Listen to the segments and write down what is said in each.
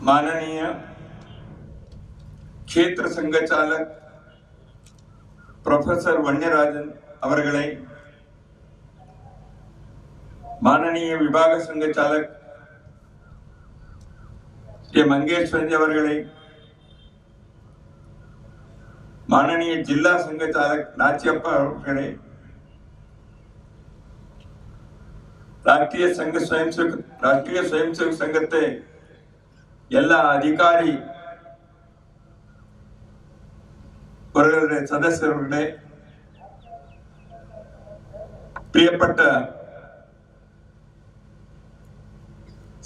माननीय क्षेत्र संघचालक प्रोफेसर वन्यराजन अवர்களே, माननीय विभाग संघचालक श्री मंगेश्वर जी अवர்களே, माननीय जिला संघचालक नाचियप्पा अवர்களே, राष्ट्रीय स्वयंसेवक संघते ಎಲ್ಲ ಅಧಿಕಾರಿ ವರ್ಗದ ಸದಸ್ಯರುಗಳೇ, ಪ್ರಿಯಪಟ್ಟ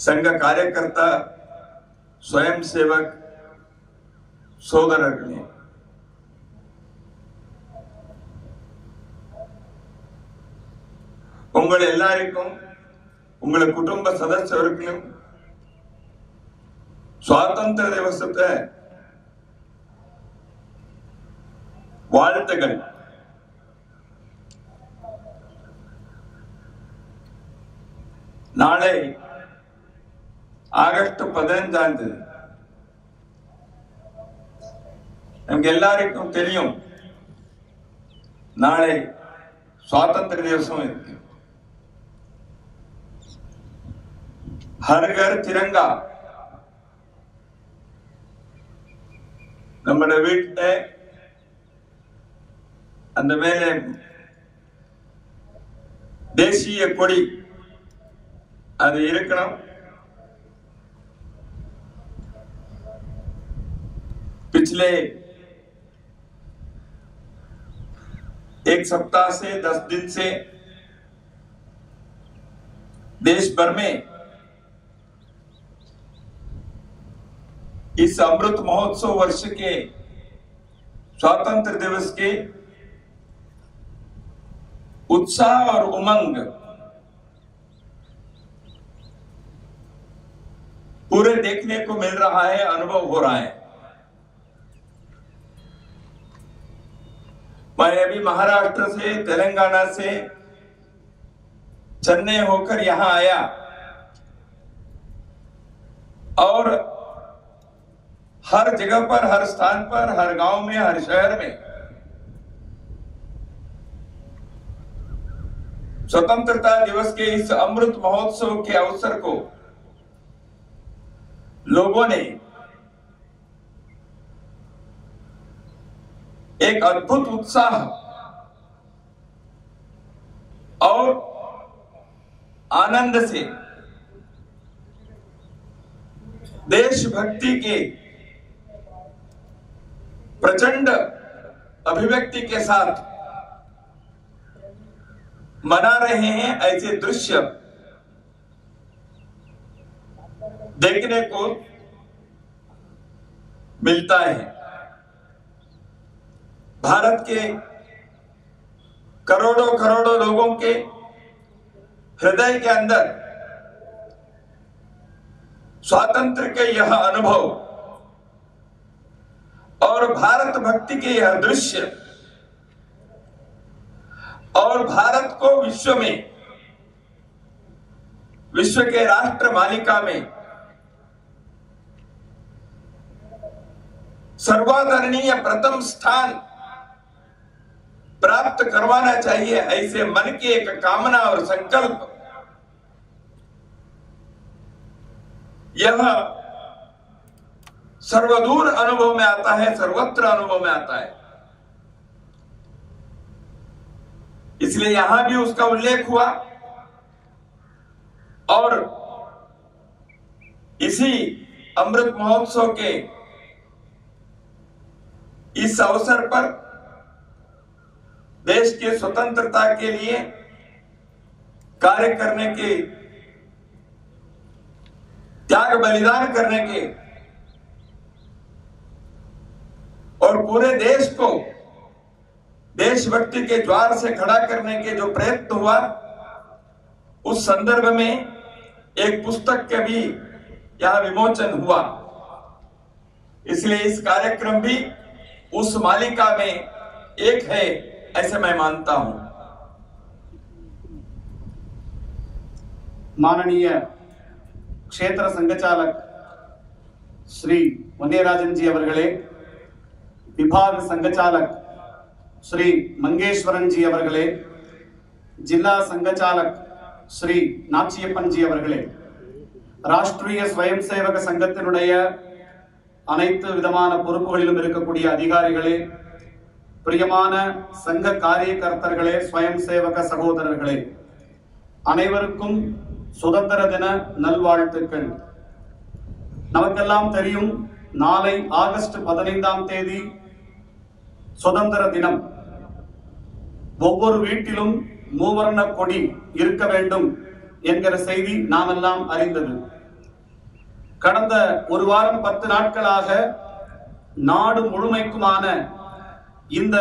ಸಂಘ ಕಾರ್ಯಕರ್ತ ಸ್ವಯಂ ಸೇವಕ್ சோதரர்களே, உங்கள் எல்லாருக்கும் உங்கள் குடும்ப சதஸ்யர்களுக்கும் स्वातंत्र दिवसത്തെ வாழ்த்துகள். നാളെ ആഗസ്റ്റ് 15 തീയതി നമുക്ക് എല്ലാവർക്കും தெரியும், നാളെ സ്വാതന്ത്ര്യ ദിവസം ഇരിക്കും. हर घर तिरंगा നമ്മുടെ വീട്ടിലെ அந்த மேலே தேசிய கொடி அது இருக்கணும். पिछले एक सप्ताह से 10 दिन से देश भर में इस अमृत महोत्सव वर्ष के स्वातंत्र दिवस के उत्साह और उमंग पूरे देखने को मिल रहा है, अनुभव हो रहा है. मैं अभी महाराष्ट्र से, तेलंगाना से चेन्नई होकर यहां आया और हर जगह पर, हर स्थान पर, हर गांव में, हर शहर में स्वतंत्रता दिवस के इस अमृत महोत्सव के अवसर को लोगों ने एक अद्भुत उत्साह और आनंद से देशभक्ति के प्रचंड अभिव्यक्ति के साथ मना रहे हैं. ऐसे दृश्य देखने को मिलता है. भारत के करोड़ों करोड़ों लोगों के हृदय के अंदर स्वातंत्र के यह अनुभव और भारत भक्ति के यह दृश्य और भारत को विश्व में, विश्व के राष्ट्र मालिका में सर्वादरणीय प्रथम स्थान प्राप्त करवाना चाहिए, ऐसे मन की एक कामना और संकल्प यह सर्वदूर अनुभव में आता है, सर्वत्र अनुभव में आता है. इसलिए यहां भी उसका उल्लेख हुआ और इसी अमृत महोत्सव के इस अवसर पर देश के स्वतंत्रता के लिए कार्य करने के, त्याग बलिदान करने के और पूरे देश को देशभक्ति के द्वार से खड़ा करने के जो प्रयत्न हुआ, उस संदर्भ में एक पुस्तक का भी यहां विमोचन हुआ. इसलिए इस कार्यक्रम भी उस मालिका में एक है, ऐसे मैं मानता हूं. माननीय क्षेत्र संघचालक श्री वन्यराजन जी अवர்களே, विभाग संघचालक श्री मंगेश्वरन जी अवர்களே, जिला संघचालक श्री नाचियப்பன் जी अवர்களே, ராஷ்டிரிய ஸ்வயம் சேவக சங்கத்தினுடைய அனைத்து விதமான பொறுப்புகளிலும் இருக்கக்கூடிய அதிகாரிகளே, பிரியமான சங்க காரியகர்த்தர்களே, ஸ்வயம் சேவக சகோதரர்களே, அனைவருக்கும் சுதந்திர தின நல்வாழ்த்துக்கள். நமக்கெல்லாம் தெரியும், நாளை ஆகஸ்ட் 15ஆம் தேதி சுதந்திர தினம். ஒவ்வொரு வீட்டிலும் மூவர்ண கொடி இருக்க வேண்டும் என்கிற செய்தி நாம் எல்லாம் அறிந்தது. கடந்த ஒரு வாரம் 10 நாட்களாக நாடு முழுமைக்குமான இந்த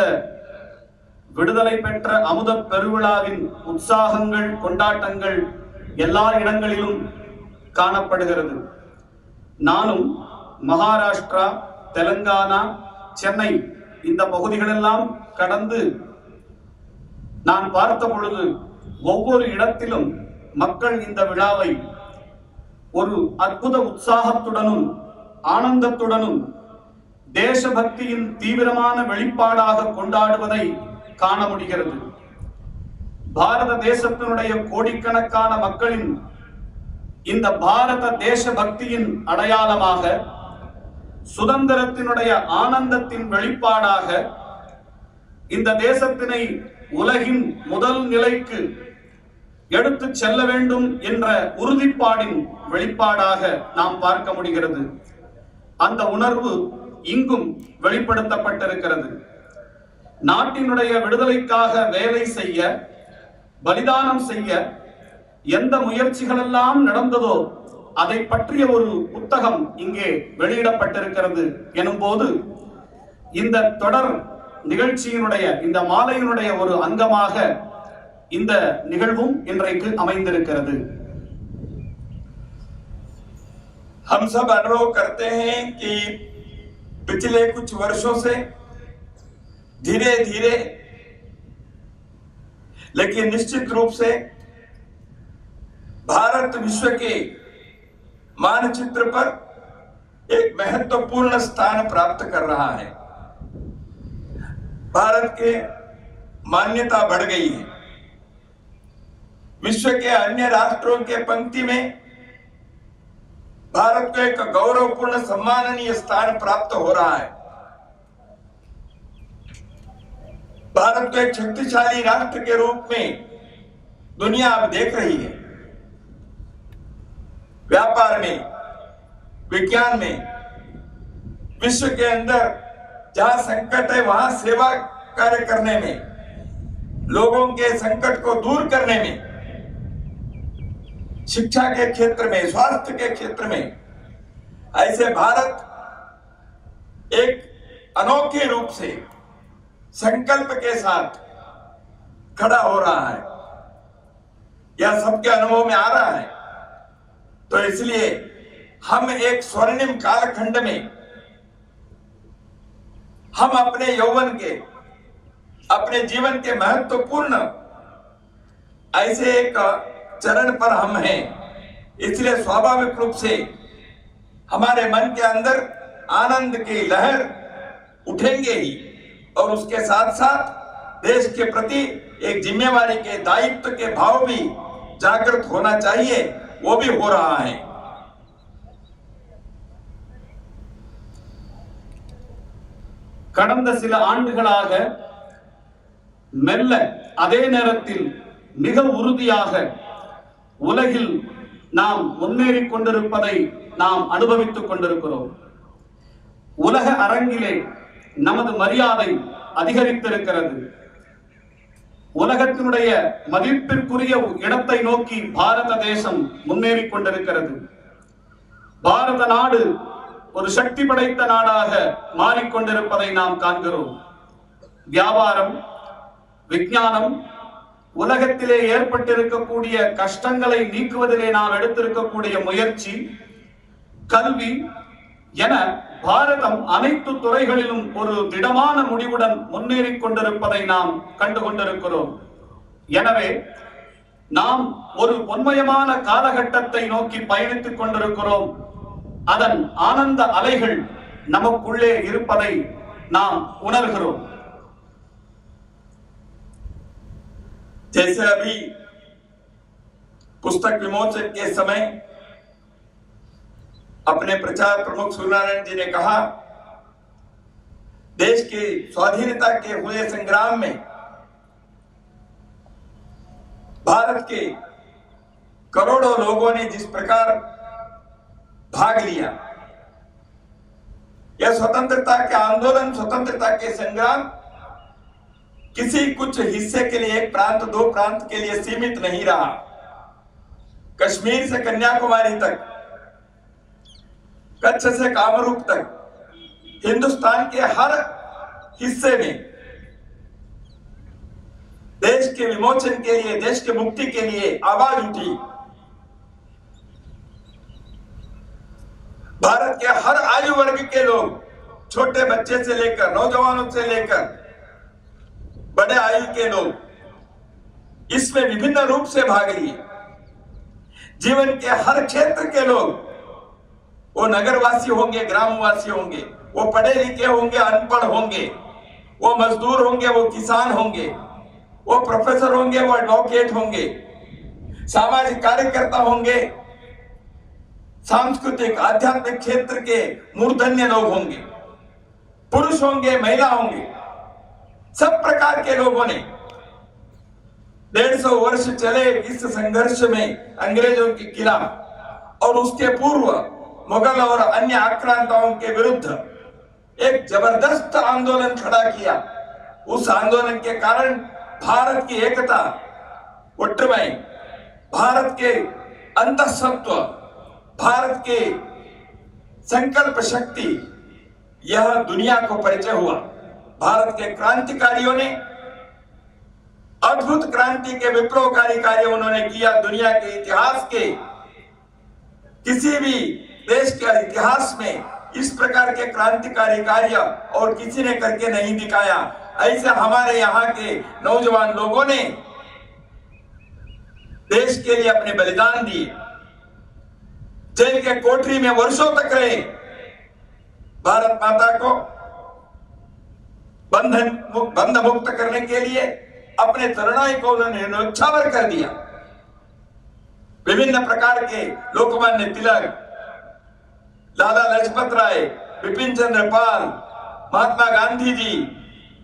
விடுதலை பெற்ற அமுத பெருவிழாவின் உற்சாகங்கள், கொண்டாட்டங்கள் எல்லா இடங்களிலும் காணப்படுகிறது. நானும் மகாராஷ்டிரா, தெலுங்கானா, சென்னை இந்த பகுதிகளெல்லாம் கடந்து நான் பார்த்த பொழுது ஒவ்வொரு இடத்திலும் மக்கள் இந்த விழாவை ஒரு அற்புத உற்சாகத்துடனும் ஆனந்தத்துடனும் தேசபக்தியின் தீவிரமான வெளிப்பாடாக கொண்டாடுவதை காண முடிகிறது. பாரத தேசத்தினுடைய கோடிக்கணக்கான மக்களின் இந்த பாரத தேசபக்தியின் அடையாளமாக, சுதந்திரத்தினுடைய ஆனந்தத்தின் வெளிப்பாடாக, இந்த தேசத்தினை உலகின் முதல் நிலைக்கு எடுத்து செல்ல வேண்டும் என்ற உறுதிப்பாடின் வெளிப்பாடாக நாம் பார்க்க முடிகிறது. அந்த உணர்வு இங்கும் வெளிப்படுத்தப்பட்டிருக்கிறது. நாட்டினுடைய விடுதலைக்காக வேலை செய்ய, பலிதானம் செய்ய எந்த முயற்சிகள் எல்லாம் நடந்ததோ அதை பற்றிய ஒரு புத்தகம் இங்கே வெளியிடப்பட்டிருக்கிறது எனும் போது, இந்த தொடர் நிகழ்ச்சியினுடைய, இந்த மாலையினுடைய ஒரு அங்கமாக இந்த நிகழ்வும் இன்றைக்கு அமைந்திருக்கிறது. हम सब अनुरोध करते हैं कि पिछले कुछ वर्षों से धीरे धीरे लेकिन निश्चित रूप से भारत विश्व के मानचित्र पर एक महत्वपूर्ण स्थान प्राप्त कर रहा है। भारत के मान्यता बढ़ गई है। विश्व के अन्य राष्ट्रों के पंक्ति में भारत को एक गौरवपूर्ण सम्माननीय स्थान प्राप्त हो रहा है। भारत को एक शक्तिशाली राष्ट्र के रूप में दुनिया अब देख रही है। व्यापार में, विज्ञान में, विश्व के अंदर जहां संकट है वहां सेवा कार्य करने में, लोगों के संकट को दूर करने में, शिक्षा के क्षेत्र में, स्वास्थ्य के क्षेत्र में, ऐसे भारत एक अनोखे रूप से संकल्प के साथ खड़ा हो रहा है। यह सबके अनुभव में आ रहा है। तो इसलिए हम एक स्वर्णिम कालखंड में हम अपने यौवन के, अपने जीवन के महत्वपूर्ण ऐसे एक चरण पर हम हैं। इसलिए स्वाभाविक रूप से हमारे मन के अंदर आनंद की लहर उठेंगे ही, और उसके साथ साथ देश के प्रति एक जिम्मेवारी के, दायित्व के भाव भी जागृत होना चाहिए। वो भी हो रहा है। கடந்த சில ஆண்டுகளாக மெல்ல, அதே நேரத்தில் மிக உறுதியாக உலகில் நாம் முன்னேறிக் கொண்டிருப்பதை நாம் அனுபவித்துக் கொண்டிருக்கிறோம். உலக அரங்கிலே நமது மரியாதை அதிகரித்திருக்கிறது. உலகத்தினுடைய மதிப்பிற்குரிய இடத்தை நோக்கி பாரத தேசம் முன்னேறிக் கொண்டிருக்கிறது. பாரத நாடு ஒரு சக்தி படைத்த நாடாக மாறிக்கொண்டிருப்பதை நாம் காண்கிறோம். வியாபாரம், விஞ்ஞானம், உலகத்திலே ஏற்பட்டிருக்கக்கூடிய கஷ்டங்களை நீக்குவதிலே நாம் எடுத்திருக்கக்கூடிய முயற்சி, கல்வி என பாரதம் அனைத்து துறைகளிலும் ஒரு திடமான முடிவுடன் முன்னேறிக் கொண்டிருப்பதை நாம் கண்டு கொண்டிருக்கிறோம். எனவே நாம் ஒரு பொன்மயமான காலகட்டத்தை நோக்கி பயணித்துக் கொண்டிருக்கிறோம். அதன் ஆனந்த அலைகள் நமக்குள்ளே இருப்பதை நாம் உணர்கிறோம். जैसे अभी पुस्तक विमोचन के समय अपने प्रचार प्रमुख सूर्यनारायण जी ने कहा, देश की स्वाधीनता के हुए संग्राम में भारत के करोड़ों लोगों ने जिस प्रकार भाग लिया, यह स्वतंत्रता के आंदोलन, स्वतंत्रता के संग्राम किसी कुछ हिस्से के लिए, एक प्रांत दो प्रांत के लिए सीमित नहीं रहा। कश्मीर से कन्याकुमारी तक, कच्छ से कामरूप तक, हिंदुस्तान के हर हिस्से में देश के विमोचन के लिए, देश की मुक्ति के लिए आवाज उठी। भारत के हर आयु वर्ग के लोग, छोटे बच्चे से लेकर, नौजवानों से लेकर बड़े आयु के लोग इसमें विभिन्न रूप से भाग लिए। जीवन के हर क्षेत्र के लोग, वो नगरवासी होंगे, ग्रामवासी होंगे, वो पढ़े लिखे होंगे, अनपढ़ होंगे, वो मजदूर होंगे, वो किसान होंगे, वो प्रोफेसर होंगे, वो एडवोकेट होंगे, सामाजिक कार्यकर्ता होंगे, सांस्कृतिक आध्यात्मिक क्षेत्र के मूर्धन्य लोग होंगे, पुरुष होंगे, महिला होंगे, सब प्रकार के लोगों ने 150 वर्ष चले इस संघर्ष में अंग्रेजों के खिलाफ और उसके पूर्व मुगल और अन्य आक्रांताओं के विरुद्ध एक जबरदस्त आंदोलन खड़ा किया। उस आंदोलन के कारण भारत की एकता, ஒற்றுமை, भारत के अंतःसत्व, भारत के संकल्प शक्ति, यह दुनिया को परिचय हुआ। भारत के क्रांतिकारियों ने अद्भुत क्रांति के विप्लवकारी कार्य उन्होंने किया। दुनिया के इतिहास के किसी भी देश के इतिहास में इस प्रकार के क्रांतिकारी कार्य और किसी ने करके नहीं दिखाया। ऐसे हमारे यहाँ के नौजवान लोगों ने देश के लिए अपने बलिदान दिए, जेल के कोठरी में वर्षों तक रहे, भारत माता को बंध मुक्त करने के लिए अपने तरुणाई को उन्होंने न्योछावर कर दिया। विभिन्न प्रकार के लोकमान्य तिलक, लाला लाजपत राय, बिपिन चंद्र पाल, महात्मा गांधी जी,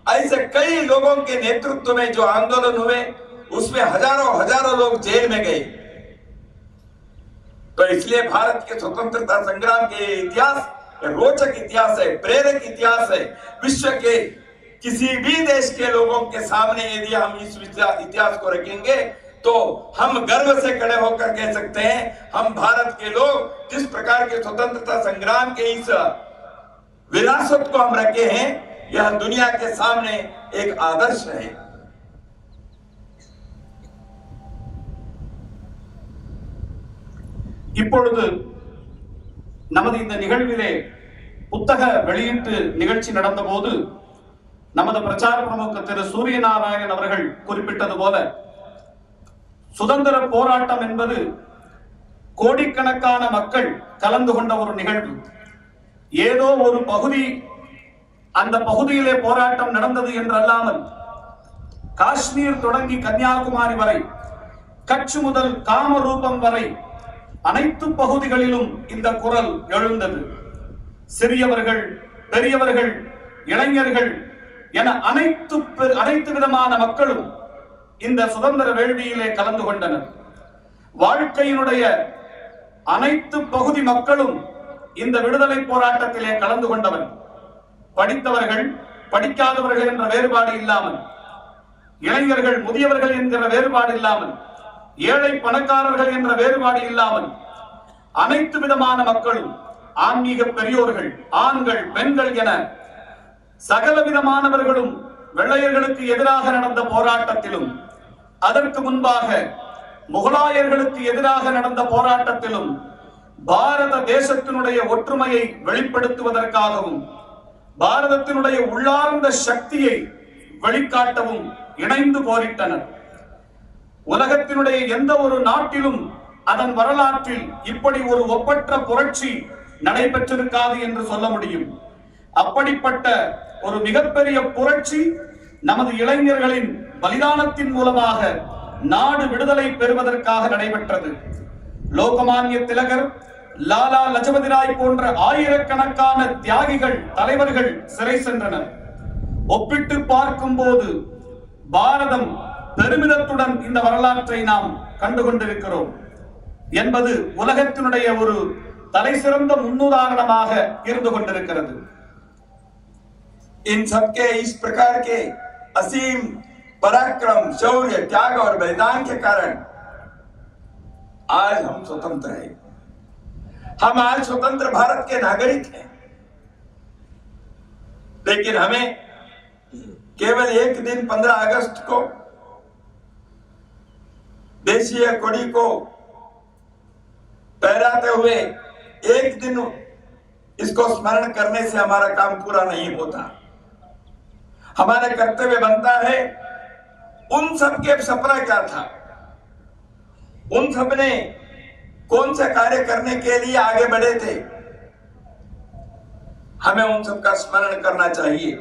ऐसे कई लोगों के नेतृत्व में जो आंदोलन हुए, उसमें हजारों लोग जेल में गए। तो इसलिए भारत के स्वतंत्रता संग्राम के इतिहास रोचक इतिहास है, प्रेरक इतिहास है। विश्व के किसी भी देश के लोगों के सामने यदि हम इस इतिहास को रखेंगे तो हम गर्व से खड़े होकर कह सकते हैं, हम भारत के लोग जिस प्रकार के स्वतंत्रता संग्राम के इस विरासत को हम रखे हैं, यह दुनिया के सामने एक आदर्श है। இப்பொழுது நமது இந்த நிகழ்விலே புத்தக வெளியீட்டு நிகழ்ச்சி நடந்தபோது நமது பிரச்சார பிரமுக திரு சூரியநாராயணன் அவர்கள் குறிப்பிட்டது போல, சுதந்திர போராட்டம் என்பது கோடிக்கணக்கான மக்கள் கலந்து கொண்ட ஒரு நிகழ்வு. ஏதோ ஒரு பகுதி, அந்த பகுதியிலே போராட்டம் நடந்தது என்றல்லாமல் காஷ்மீர் தொடங்கி கன்னியாகுமரி வரை, கட்ச் முதல் காமரூபம் வரை அனைத்து பகுதிகளிலும் இந்த குரல் எழுந்தது. சிறியவர்கள், பெரியவர்கள், இளைஞர்கள் என அனைத்து விதமான மக்களும் இந்த சுதந்திர வேள்வியிலே கலந்து கொண்டனர். வாழ்க்கையினுடைய அனைத்து பகுதி மக்களும் இந்த விடுதலை போராட்டத்திலே கலந்து கொண்டவர். படித்தவர்கள், படிக்காதவர்கள் என்ற வேறுபாடு இல்லாமல், இளைஞர்கள், முதியவர்கள் என்கிற வேறுபாடு இல்லாமல், ஏழை பணக்காரர்கள் என்ற வேறுபாடு இல்லாமல் அனைத்து விதமான மக்களும், ஆன்மீக பெரியோர்கள், ஆண்கள், பெண்கள் என சகல விதமானவர்களும் வெள்ளையர்களுக்கு எதிராக நடந்த போராட்டத்திலும், அதற்கு முன்பாக முகலாயர்களுக்கு எதிராக நடந்த போராட்டத்திலும் பாரத தேசத்தினுடைய ஒற்றுமையை வெளிப்படுத்துவதற்காகவும் பாரதத்தினுடைய உள்ளார்ந்த சக்தியை வெளிக்காட்டவும் இணைந்து போரிட்டனர். உலகத்தினுடைய எந்த ஒரு நாட்டிலும் அதன் வரலாற்றில் இப்படி ஒரு ஒப்பற்ற புரட்சி நடைபெற்றிருக்காது என்று சொல்ல முடியும். அப்படிப்பட்ட ஒரு மிகப்பெரிய புரட்சி நமது இளைஞர்களின் பலிதானத்தின் மூலமாக நாடு விடுதலை பெறுவதற்காக நடைபெற்றது. லோகமான்ய திலகர், லாலா லஜபதி ராய் போன்ற ஆயிரக்கணக்கான தியாகிகள், தலைவர்கள் சிறை சென்றனர். ஒப்பிட்டு பார்க்கும் போது பாரதம் பெருமிதத்துடன் இந்த வரலாற்றை நாம் கண்டுகொண்டிருக்கிறோம் என்பது உலகத்தினுடைய ஒரு தலைசிறந்த முன்னுதாரணமாக இருந்து கொண்டிருக்கிறது. इन सबके इस प्रकार के असीम पराक्रम, शौर्य, त्याग और बलिदान के कारण आज हम स्वतंत्र हैं। हम आज स्वतंत्र भारत के नागरिक हैं। लेकिन हमें केवल एक दिन 15 अगस्त को देशीय कोड़ी को फहराते हुए एक दिन इसको स्मरण करने से हमारा काम पूरा नहीं होता। हमारा कर्तव्य बनता है, उन सबके सपना क्या था, उन सबने कौन सा कार्य करने के लिए आगे बढ़े थे, हमें उन सबका स्मरण करना चाहिए।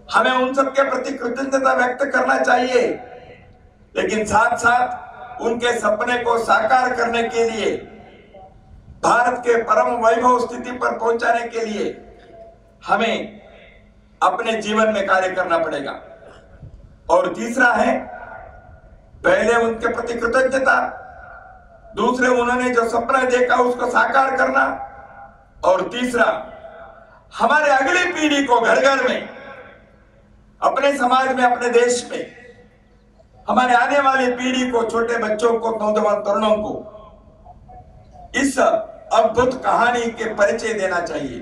हमें उन सबके प्रति कृतज्ञता व्यक्त करना चाहिए। लेकिन साथ साथ उनके सपने को साकार करने के लिए, भारत के परम वैभव स्थिति पर पहुंचाने के लिए हमें अपने जीवन में कार्य करना पड़ेगा। और तीसरा है, पहले उनके प्रति कृतज्ञता, दूसरे उन्होंने जो सपना देखा उसको साकार करना, और तीसरा हमारे अगली पीढ़ी को घर घर में, अपने समाज में, अपने देश में, हमारे आने वाली पीढ़ी को, छोटे बच्चों को, नौजवान तरुणों को इस अद्भुत कहानी के परिचय देना चाहिए।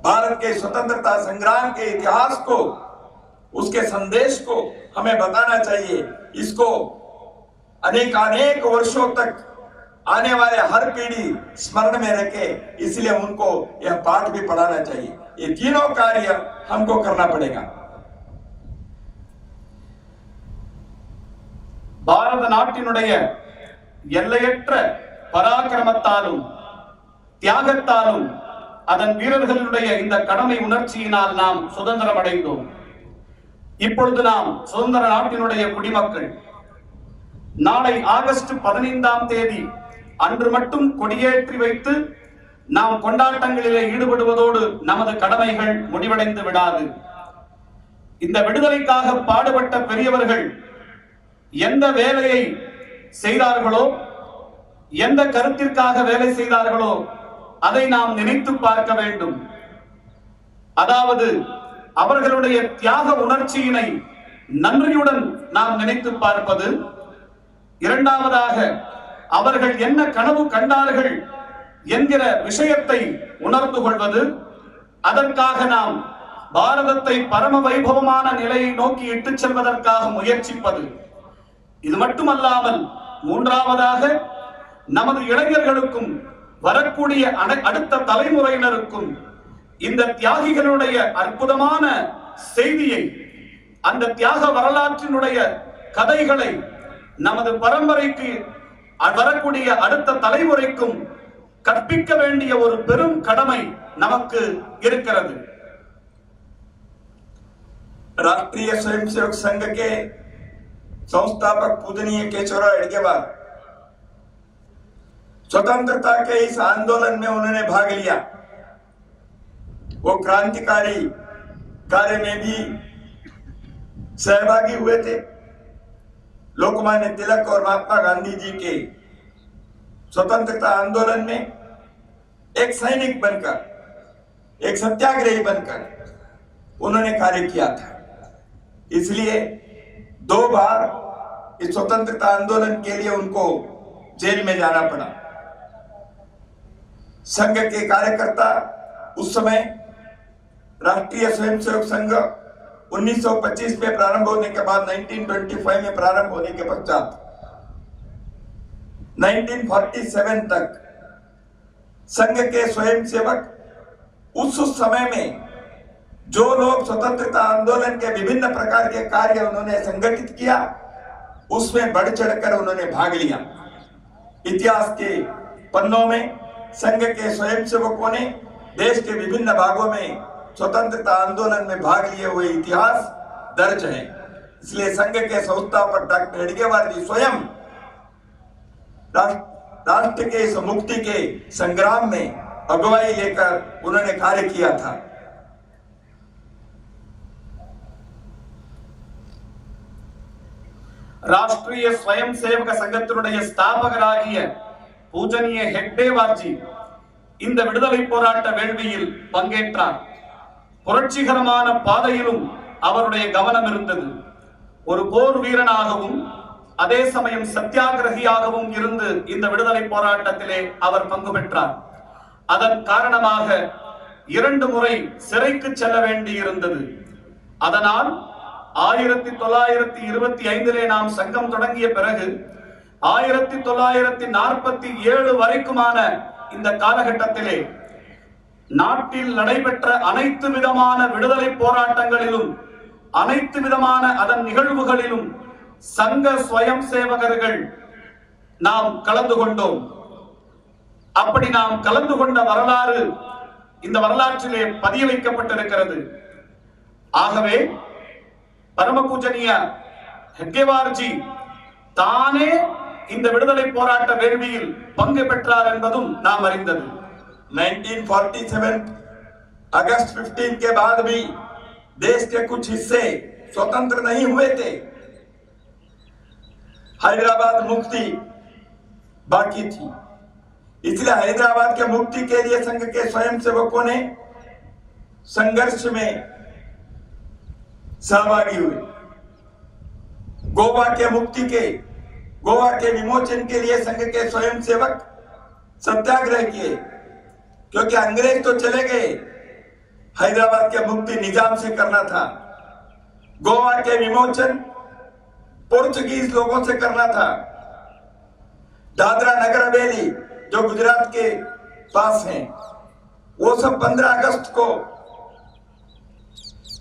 भारत के स्वतंत्रता संग्राम के इतिहास को, उसके संदेश को हमें बताना चाहिए। इसको अनेक वर्षों तक आने वाले हर पीढ़ी स्मरण में रखे, इसलिए उनको यह पाठ भी पढ़ाना चाहिए। ये तीनों कार्य हमको करना पड़ेगा। பாரத நாட்டினுடைய எல்லையற்ற பராக்கிரமத்தாலும் தியாகத்தாலும் அதன் வீரர்களுடைய இந்த கடமை உணர்ச்சியினால் நாம் சுதந்திரம் அடைந்தோம். இப்பொழுது நாம் சுதந்திர நாட்டினுடைய குடிமக்கள். நாளை ஆகஸ்ட் 15ஆம் தேதி அன்று மட்டும் கொடியேற்றி வைத்து நாம் கொண்டாட்டங்களிலே ஈடுபடுவதோடு நமது கடமைகள் முடிவடைந்து விடாது. இந்த விடுதலைக்காக பாடுபட்ட பெரியவர்கள் எந்த வேலையை செய்தார்களோ, எந்த கருத்திற்காக வேலை செய்தார்களோ அதை நாம் நினைத்து பார்க்க வேண்டும். அதாவது அவர்களுடைய தியாக உணர்ச்சியினை நன்றியுடன் நாம் நினைத்து பார்ப்பது. இரண்டாவதாக, அவர்கள் என்ன கனவு கண்டார்கள் என்கிற விஷயத்தை உணர்ந்து கொள்வது. அதற்காக நாம் பாரதத்தை பரம வைபவமான நிலையை நோக்கி இட்டுச் செல்வதற்காக முயற்சிப்பது. இது மட்டுமல்லாமல் மூன்றாவதாக, நமது இளைஞர்களுக்கும் வரக்கூடிய அடுத்த தலைமுறையினருக்கும் இந்த தியாகிகளுடைய அற்புதமான செய்தியை, அந்த தியாக வரலாற்றினுடைய கதைகளை நமது பரம்பரைக்கு, வரக்கூடிய அடுத்த தலைமுறைக்கும் கற்பிக்க வேண்டிய ஒரு பெரும் கடமை நமக்கு இருக்கிறது. राष्ट्रीय स्वयंसेवक संघ के संस्थापक पूजनीय केशवराव हेडगेवार स्वतंत्रता के इस आंदोलन में उन्होंने भाग लिया। वो क्रांतिकारी कार्य में भी सहभागी हुए थे। लोकमान्य तिलक और महात्मा गांधी जी के स्वतंत्रता आंदोलन में एक सैनिक बनकर, एक सत्याग्रही बनकर उन्होंने कार्य किया था। इसलिए 2 बार इस स्वतंत्रता आंदोलन के लिए उनको जेल में जाना पड़ा। संघ के कार्यकर्ता उस समय राष्ट्रीय स्वयंसेवक संघ 1925 में प्रारंभ होने के बाद 1925 में प्रारंभ होने के पश्चात 1947 तक संघ के स्वयंसेवक उस समय में जो लोग स्वतंत्रता आंदोलन के विभिन्न प्रकार के कार्य उन्होंने संगठित किया, उसमें बढ़ चढ़कर उन्होंने भाग लिया। इतिहास के पन्नों में संघ के स्वयंसेवकों ने देश के विभिन्न भागों में स्वतंत्रता आंदोलन में भाग लिए हुए इतिहास दर्ज है। इसलिए संघ के संस्थापक डॉक्टर हेडगेवार जी स्वयं राष्ट्र के इस मुक्ति के संग्राम में अगुवाई लेकर उन्होंने कार्य किया था। ராஷ்டிரிய ஸ்வயம் சேவக சங்கத்தினுடைய ஸ்தாபகராகிய பூஜனிய ஹெக்டேவார்ஜி இந்த விடுதலை போராட்ட வேள்வியில் பங்கேற்றார். புரட்சிகரமான பாதையிலும் அவருடைய கவனம் இருந்தது. ஒரு போர் வீரனாகவும் அதே சமயம் சத்தியாகிரகியாகவும் இருந்து இந்த விடுதலை போராட்டத்திலே அவர் பங்கு பெற்றார். அதன் காரணமாக 2 முறை சிறைக்கு செல்ல வேண்டி இருந்தது. அதனால் 1925 நாம் சங்கம் தொடங்கிய பிறகு 1947 வரைக்குமான இந்த காலகட்டத்திலே நாட்டில் நடைபெற்ற அனைத்து விதமான விடுதலை போராட்டங்களிலும் அனைத்து விதமான அதன் நிகழ்வுகளிலும் சங்க ஸ்வயம் சேவகர்கள் நாம் கலந்து கொண்டோம். அப்படி நாம் கலந்து கொண்ட வரலாறு இந்த வரலாற்றிலே பதிய வைக்கப்பட்டிருக்கிறது. ஆகவே பரமபூஜனிய ஹெட்கேவார்ஜி தானே இந்த விடுதலை போராட்ட வேள்வியில் பங்கு பெற்றார் என்பதும் நாம் அறிந்தது. 1947 अगस्त 15 के बाद भी देश के कुछ हिस्से स्वतंत्र नहीं हुए थे। हैदराबाद मुक्ति बाकी थी। इसलिए हैदराबाद के मुक्ति के लिए संघ के स्वयंसेवकों ने संघर्ष में सहभागी हुए। गोवा के मुक्ति के गोवा के विमोचन के लिए संघ के स्वयंसेवक सत्याग्रह किए, क्योंकि अंग्रेज तो चले गए, हैदराबाद के मुक्ति निजाम से करना था। गोवा के विमोचन पोर्चुगीज लोगों से करना था। दादरा नगर हवेली जो गुजरात के पास हैं, वो सब 15 अगस्त को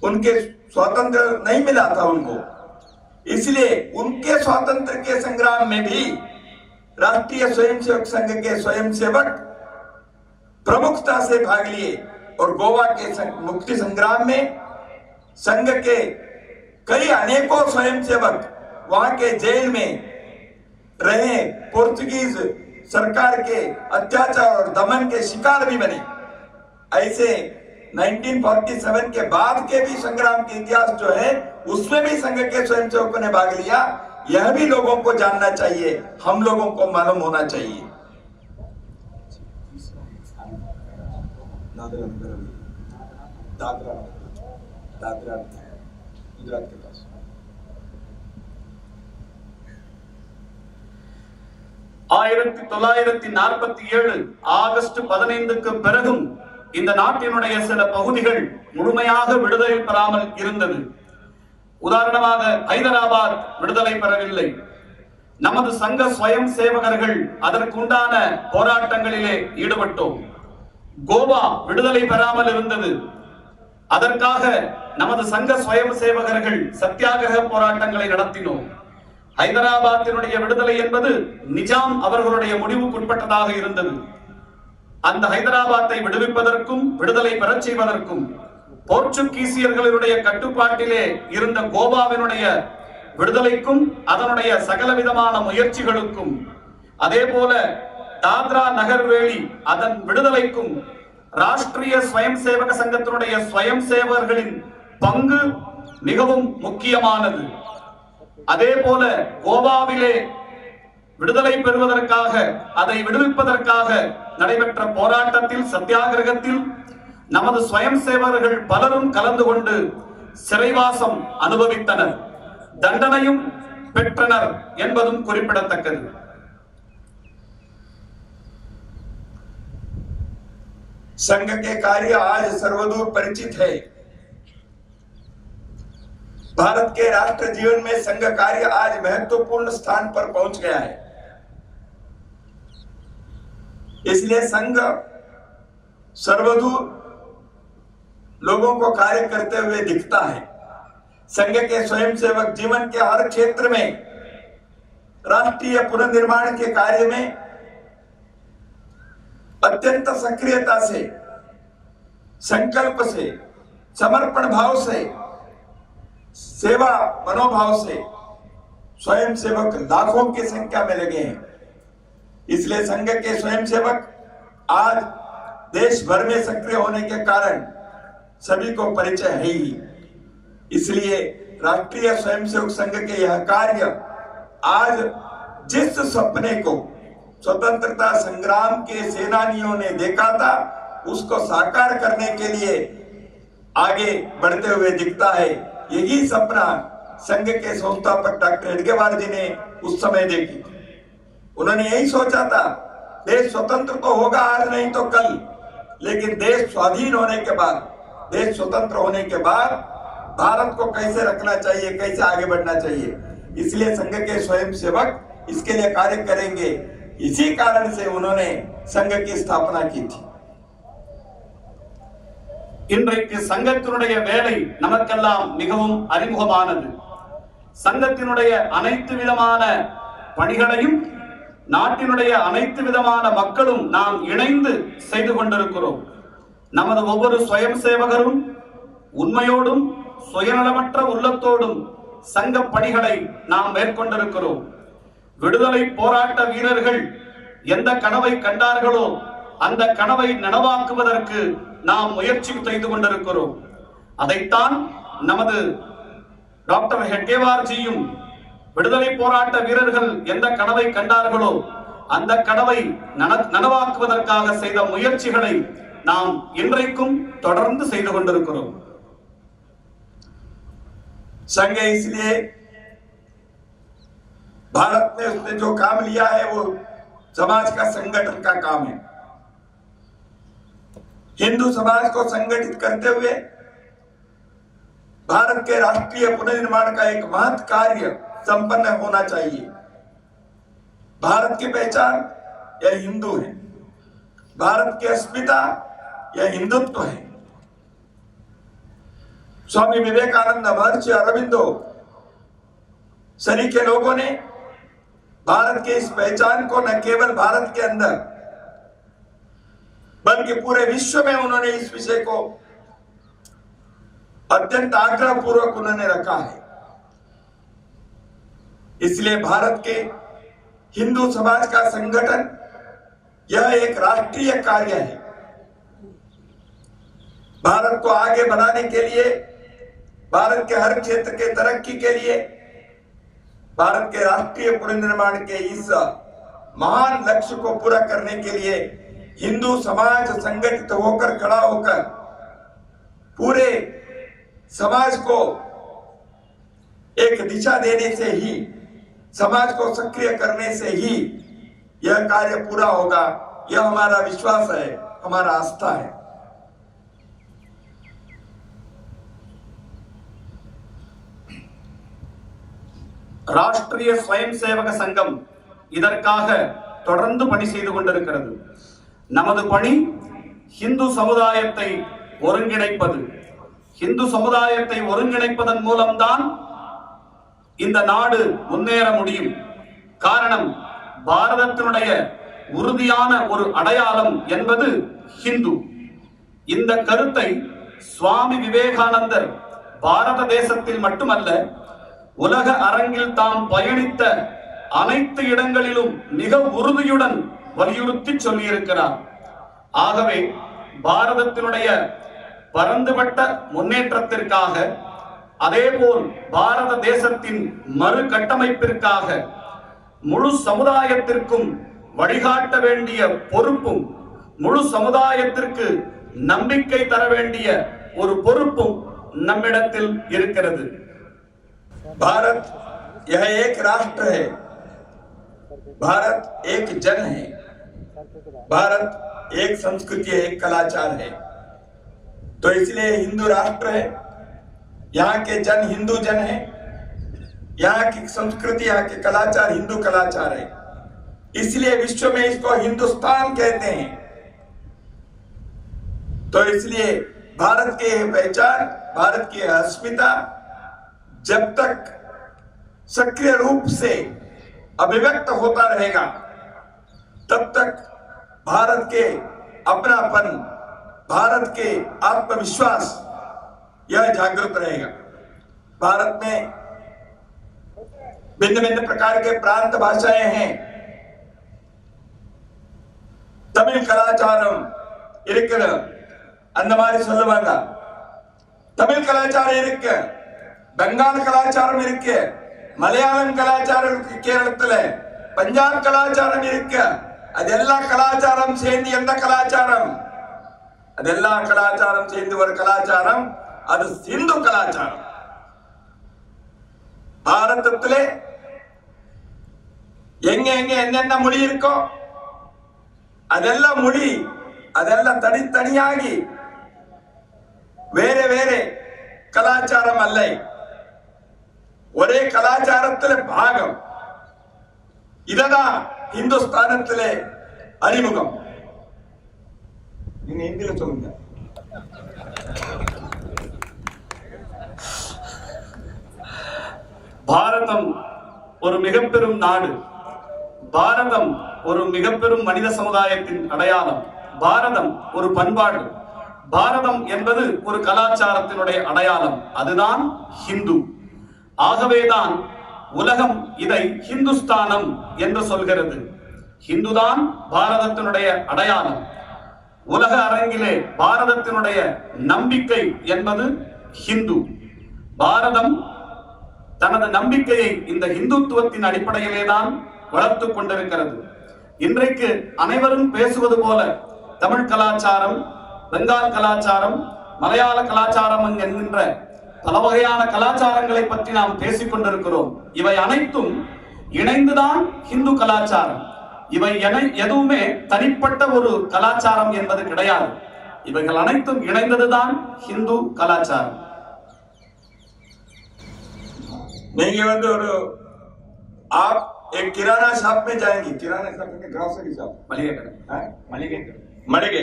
उनके स्वतंत्र नहीं मिला था उनको। इसलिए उनके स्वातंत्र के संग्राम में भी राष्ट्रीय स्वयंसेवक संघ के स्वयंसेवक प्रमुखता से भाग लिए और गोवा के मुक्ति संग्राम में संघ के कई अनेकों स्वयंसेवक वहां के जेल में रहे, पोर्चुगीज सरकार के अत्याचार और दमन के शिकार भी बने। ऐसे 1947 के बाद के भी संग्राम के इतिहास जो है उसमें भी संघ के स्वयंसेवकों ने भाग लिया। यह भी लोगों को जानना चाहिए, हम लोगों को मालूम होना चाहिए। दादरा गुजरात के पास 1947 ஆகஸ்ட் 15க்கு பிறகும் இந்த நாட்டினுடைய சில பகுதிகள் முழுமையாக விடுதலை பெறாமல் இருந்தது. உதாரணமாக ஹைதராபாத் விடுதலை பெறவில்லை. நமது சங்க ஸ்வயம் சேவகர்கள் அதற்குண்டான போராட்டங்களிலே ஈடுபட்டோம். கோவா விடுதலை பெறாமல் இருந்தது. அதற்காக நமது சங்க ஸ்வயம் சேவகர்கள் சத்தியாகிரக போராட்டங்களை நடத்தினோம். ஹைதராபாத்தினுடைய விடுதலை என்பது நிஜாம் அவர்களுடைய முடிவுக்குட்பட்டதாக இருந்தது. அந்த ஹைதராபாத்தை விடுவிப்பதற்கும் விடுதலை பெறச் செய்வதற்கும் போர்ச்சுகீசியர்களுடைய கட்டுப்பாட்டிலே இருந்த கோவாவினுடைய விடுதலைக்கும் அதனுடைய சகலவிதமான முயற்சிகளுக்கும், அதே போல தாத்ரா நகர்வேலி அதன் விடுதலைக்கும் ராஷ்டிரிய ஸ்வயம் சேவக சங்கத்தினுடைய ஸ்வயம் சேவகர்களின் பங்கு மிகவும் முக்கியமானது. அதே போல கோவாவிலே விடுதலை பெறுவதற்காக அதை விடுவிப்பதற்காக நடைபெற்ற போராட்டத்தில் சத்தியாகிரகத்தில் நமது ஸ்வயம் சேவகர்கள் பலரும் கலந்து கொண்டு சிறைவாசம் அனுபவித்தனர், தண்டனையும் பெற்றனர் என்பதும் குறிப்பிடத்தக்கது. संघ के कार्य आज सर्वदूर परिचित है। भारत के राष्ट्र जीवन में संघ कार्य आज महत्वपूर्ण स्थान पर पहुंच गया है। इसलिए संघ सर्वदूर लोगों को कार्य करते हुए दिखता है। संघ के स्वयंसेवक जीवन के हर क्षेत्र में राष्ट्रीय पुनर्निर्माण के कार्य में अत्यंत सक्रियता से, संकल्प से, समर्पण भाव से, सेवा मनोभाव से स्वयंसेवक लाखों की संख्या में लगे हैं। इसलिए संघ के स्वयंसेवक आज देश भर में सक्रिय होने के कारण सभी को परिचय है ही। इसलिए राष्ट्रीय स्वयंसेवक संघ के यह कार्य आज जिस सपने को स्वतंत्रता संग्राम के सेनानियों ने देखा था उसको साकार करने के लिए आगे बढ़ते हुए दिखता है। यही सपना संघ के संस्थापक डॉक्टर हेडगेवार जी ने उस समय देखी। उन्होंने यही सोचा था, देश स्वतंत्र तो होगा आज नहीं तो कल, लेकिन देश स्वाधीन होने के बाद, देश स्वतंत्र होने के बाद भारत को कैसे रखना चाहिए, कैसे आगे बढ़ना चाहिए। इसलिए संघ के स्वयंसेवक इसके लिए कार्य करेंगे। इसी कारण से उन्होंने संघ की स्थापना की थी। இன்றைக்கு சங்கத்தினுடைய வேலை நமக்கெல்லாம் மிகவும் அறிமுகமானது. சங்கத்தினுடைய அனைத்து விதமான பணிகளையும் நாட்டினுடைய அனைத்து விதமான மக்களும் நாம் இணைந்து செய்து கொண்டிருக்கிறோம். நமது ஒவ்வொரு சுயம் சேவகரும் உண்மையோடும் சுயநலமற்ற உள்ளத்தோடும் சங்க பணிகளை நாம் மேற்கொண்டிருக்கிறோம். விடுதலை போராட்ட வீரர்கள் எந்த கனவை கண்டார்களோ அந்த கனவை நனவாக்குவதற்கு நாம் முயற்சி செய்து கொண்டிருக்கிறோம். அதைத்தான் நமது டாக்டர் ஹெட்கேவார் ஜியும் விடுதலை போராட்ட வீரர்கள் எந்த கனவை கண்டார்களோ அந்த கனவை நனவாக்குவதற்காக செய்த முயற்சிகளை நாம் இன்றைக்கும் தொடர்ந்து செய்து கொண்டிருக்கிறோம். संघ इसलिए भारत में उसने जो काम लिया है वो समाज का संगठन का काम है। हिंदू समाज को संगठित करते हुए भारत के राष्ट्रीय पुनर्निर्माण का एक महत् कार्य संपन्न होना चाहिए। भारत की पहचान यह हिंदू है, भारत की अस्मिता यह हिंदुत्व है। स्वामी विवेकानंद, महर्षि अरविंदो सरी के लोगों ने भारत के इस पहचान को न केवल भारत के अंदर बल्कि पूरे विश्व में उन्होंने इस विषय को अत्यंत आग्रह पूर्वक उन्होंने रखा है। इसलिए भारत के हिंदू समाज का संगठन यह एक राष्ट्रीय कार्य है। भारत को आगे बढ़ाने के लिए, भारत के हर क्षेत्र के तरक्की के लिए, भारत के राष्ट्रीय पुनर्निर्माण के इस महान लक्ष्य को पूरा करने के लिए हिंदू समाज संगठित होकर, खड़ा होकर पूरे समाज को एक दिशा देने से ही, समाज को सक्रिय करने से ही यह कार्य पूरा होगा। यह हमारा विश्वास है, हमारा आस्था है। ராஷ்டிரிய ஸ்வயம் சேவக சங்கம் இதற்காக தொடர்ந்து பணி செய்து கொண்டிருக்கிறது. நமது பணி இந்து சமுதாயத்தை ஒருங்கிணைப்பது. இந்து சமுதாயத்தை ஒருங்கிணைப்பதன் மூலம்தான் இந்த நாடு முன்னேற முடியும். காரணம், பாரதத்தினுடைய உறுதியான ஒரு அடையாளம் என்பது ஹிந்து. இந்த கருத்தை சுவாமி விவேகானந்தர் பாரத தேசத்தில் மட்டுமல்ல, உலக அரங்கில் தாம் பயணித்த அனைத்து இடங்களிலும் மிக உறுதியுடன் வலியுறுத்தி சொல்லியிருக்கிறார். ஆகவே பாரதத்தினுடைய பரந்துபட்ட முன்னேற்றத்திற்காக, அதேபோல் பாரத தேசத்தின் மறு கட்டமைப்பிற்காக முழு சமுதாயத்திற்கும் வழிகாட்ட வேண்டிய பொறுப்பும், முழு சமுதாயத்திற்கு நம்பிக்கை தர வேண்டிய ஒரு பொறுப்பும் நம்மிடத்தில் இருக்கிறது. भारत यह एक राष्ट्र है, भारत एक जन है, भारत एक संस्कृति है, एक कलाचार है। तो इसलिए हिंदू राष्ट्र है, यहाँ के जन हिंदू जन है, यहाँ की संस्कृति, यहाँ के कलाचार हिंदू कलाचार है। इसलिए विश्व में इसको हिंदुस्तान कहते हैं। तो इसलिए भारत की पहचान, भारत की अस्मिता जब तक सक्रिय रूप से अभिव्यक्त होता रहेगा, तब तक भारत के अपनापन, भारत के आत्मविश्वास यह जागृत रहेगा। भारत में भिन्न भिन्न प्रकार के प्रांत भाषाएं हैं। तमिल कलाचारम इरुक्किற அந்த மாதிரி சொல்லுவாங்க। தமிழ் கலாச்சாரம் இருக்கு, பெங்கால் கலாச்சாரம் இருக்கு, மலையாளம் கலாச்சாரம் இருக்கு, கேரளத்துல பஞ்சாப் கலாச்சாரம் இருக்கு। அதெல்லாம் கலாச்சாரம் சேர்ந்து எந்த கலாச்சாரம்? அதெல்லாம் கலாச்சாரம் சேர்ந்து ஒரு கலாச்சாரம், அது சிந்து கலாச்சாரம்। பாரதத்திலே எங்க எங்க என்னென்ன மொழி இருக்கோ அதெல்லாம் மொழி, அதெல்லாம் தனித்தனியாகி வேற வேற கலாச்சாரம் அல்ல, ஒரே கலாச்சாரத்திலே பாகம்। இததான் இந்துஸ்தானத்திலே அறிமுகம்। நீங்க ஹிந்தியில சொல்லுங்க। பாரதம் ஒரு மிகப்பெரும் நாடு, பாரதம் ஒரு மிகப்பெரும் மனித சமுதாயத்தின் அடையாளம், பாரதம் ஒரு பண்பாடு, பாரதம் என்பது ஒரு கலாச்சாரத்தினுடைய அடையாளம், அதுதான் ஹிந்து। ஆகவேதான் உலகம் இதை ஹிந்துஸ்தானம் என்று சொல்கிறது। ஹிந்துதான் பாரதத்தினுடைய அடையாளம்। உலக அரங்கிலே பாரதத்தினுடைய நம்பிக்கை என்பது ஹிந்து। பாரதம் தனது நம்பிக்கையை இந்த இந்துத்துவத்தின் அடிப்படையிலே தான் வளர்த்துக் கொண்டிருக்கிறது। இன்றைக்கு அனைவரும் பேசுவது போல தமிழ் கலாச்சாரம், பெங்கால் கலாச்சாரம், மலையாள கலாச்சாரம் என்கின்ற பல வகையான கலாச்சாரங்களை பற்றி நாம் பேசிக் கொண்டிருக்கிறோம்। இவை அனைத்தும் இணைந்துதான் ஹிந்து கலாச்சாரம்। இவை எதுவுமே தனிப்பட்ட ஒரு கலாச்சாரம் என்பது கிடையாது। இவைகள் அனைத்தும் இணைந்ததுதான் ஹிந்து கலாச்சாரம்। நீங்க வந்து ஒரு आप एक किराना शॉप में जाएंगे, किराना शॉप में ग्रोसरी शॉप, मलिगे,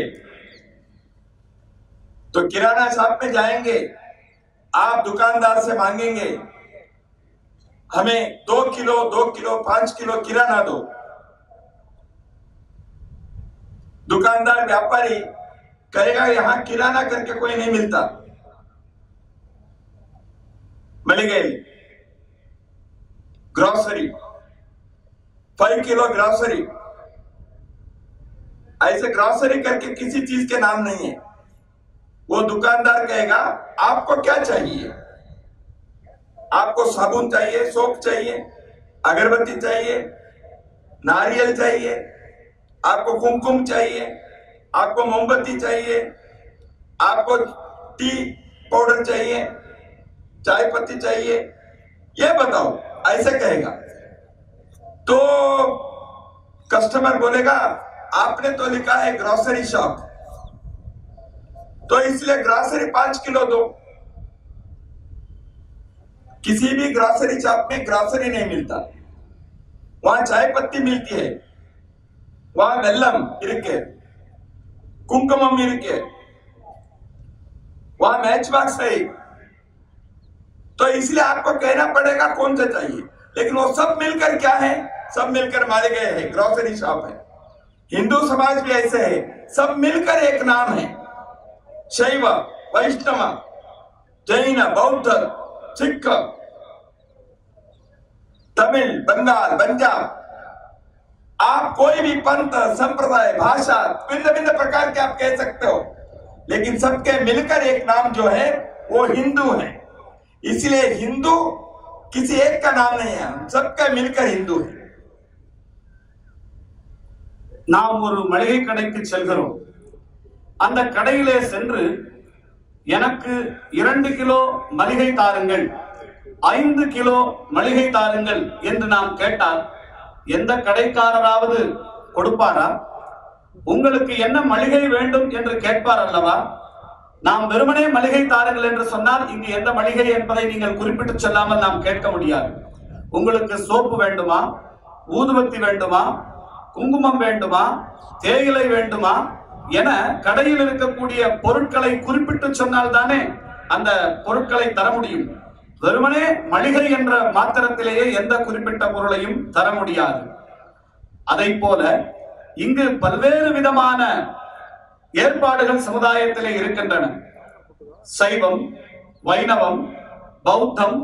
तो किराना शॉप में जाएंगे, आप दुकानदार से मांगेंगे हमें 2 किलो 5 किलो किराना दो। दुकानदार व्यापारी कहेगा यहां किराना करके कोई नहीं मिलता, मलिगे ग्रोसरी 5 किलो ग्रोसरी, ऐसे ग्रोसरी करके किसी चीज के नाम नहीं है। वो दुकानदार कहेगा आपको क्या चाहिए, आपको साबुन चाहिए, सोप चाहिए, अगरबत्ती चाहिए, नारियल चाहिए, आपको कुमकुम चाहिए, आपको मोमबत्ती चाहिए, आपको टी पाउडर चाहिए, चाय पत्ती चाहिए, ये बताओ, ऐसे कहेगा। तो कस्टमर बोलेगा आपने तो लिखा है ग्रोसरी शॉप, तो इसलिए ग्रोसरी 5 किलो दो। किसी भी ग्रोसरी शॉप में ग्रोसरी नहीं मिलता, वहां चाय पत्ती मिलती है, वहां वेल्लम इरुक्के, कुमकुमम इरुक्के, वहां मैच बॉक्स है। तो इसलिए आपको कहना पड़ेगा कौन सा चाहिए, लेकिन वो सब मिलकर क्या है, सब मिलकर मारे गए हैं, ग्रोसरी शॉप है। हिंदू समाज भी ऐसे है, सब मिलकर एक नाम है। शैव, वैष्णव, जैन, बौद्ध, सिख, तमिल, बंगाल, पंजाब, आप कोई भी पंथ, संप्रदाय, भाषा, भिन्न भिन्न प्रकार के आप कह सकते हो, लेकिन सबके मिलकर एक नाम जो है वो हिंदू है। इसलिए हिंदू किसी एक का नाम नहीं है, सबका मिलकर हिंदू है। நாம் ஒரு மளிகை கடைக்கு செல்கிறோம், அந்த கடையிலே சென்று எனக்கு 2 கிலோ மளிகை தாருங்கள், 5 கிலோ மளிகை தாருங்கள் என்று நாம் கேட்டால் எந்த கடைக்காரராவது கொடுப்பாரா? உங்களுக்கு என்ன மளிகை வேண்டும் என்று கேட்பார் அல்லவா? நாம் வெறுமனே மளிகை தாருங்கள் என்று சொன்னால் இங்கு எந்த மளிகை என்பதை நீங்கள் குறிப்பிட்டு சொல்லாமல் நாம் கேட்க முடியாது। உங்களுக்கு சோப்பு வேண்டுமா, ஊதுபத்தி வேண்டுமா, குங்குமம் வேண்டுமா, தேயிலை வேண்டுமா என கடையில் இருக்கக்கூடிய பொருட்களை குறிப்பிட்டு சொன்னால் தானே அந்த பொருட்களை தர முடியும்। வெறுமனே மளிகை என்ற மாத்திரத்திலேயே எந்த குறிப்பிட்ட பொருளையும் தர முடியாது। அதை போல இங்கு பல்வேறு விதமான ஏற்பாடுகள் சமுதாயத்திலே இருக்கின்றன. சைவம், வைணவம், பௌத்தம்,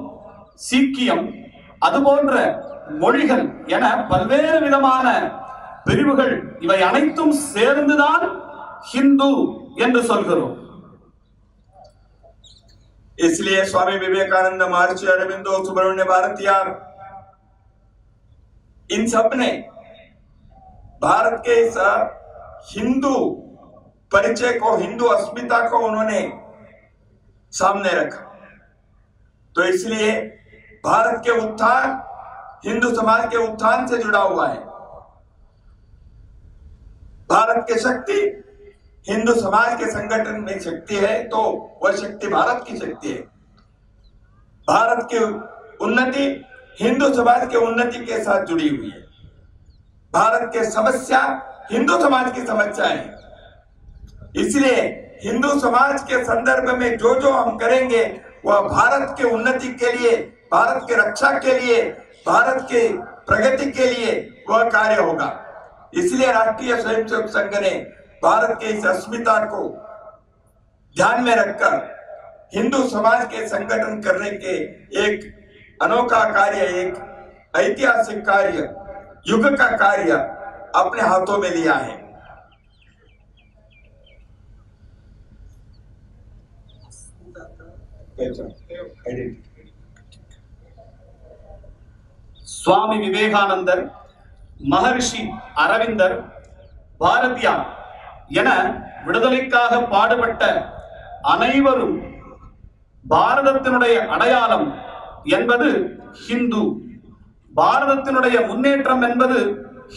சீக்கியம், அதுபோன்ற மொழிகள் என பல்வேறு விதமான பிரிவுகள், இவை அனைத்தும் சேர்ந்துதான் ஹிந்து என்று சொல்கிறோம். इसलिए स्वामी विवेकानंद, महर्षि अरविंदो, सुब्रमण्य भारतीयार, इन सब ने भारत के इस हिंदू परिचय को, हिंदू अस्मिता को उन्होंने सामने रखा. तो इसलिए भारत के उत्थान हिंदू समाज के उत्थान से जुड़ा हुआ है. भारत की शक्ति हिंदू समाज के संगठन में शक्ति है, तो वह शक्ति भारत की शक्ति है. भारत की उन्नति हिंदू समाज के उन्नति के साथ जुड़ी हुई है. भारत के समस्या हिंदू समाज की समस्या है. इसलिए हिंदू समाज के संदर्भ में जो जो हम करेंगे वह भारत के उन्नति के लिए, भारत के रक्षा के लिए, भारत के प्रगति के लिए वह कार्य होगा. इसलिए राष्ट्रीय स्वयंसेवक संघ ने भारत के इस अस्मिता को ध्यान में रखकर हिंदू समाज के संगठन करने के एक अनोखा कार्य, एक ऐतिहासिक कार्य, युग का कार्य अपने हाथों में लिया है. சுவாமி விவேகானந்தர், மகரிஷி அரவிந்தர், பாரதியார் என விடுதலைக்காக பாடுபட்ட அனைவரும் பாரதத்தினுடைய அடையாளம் என்பது ஹிந்து, பாரதத்தினுடைய முன்னேற்றம் என்பது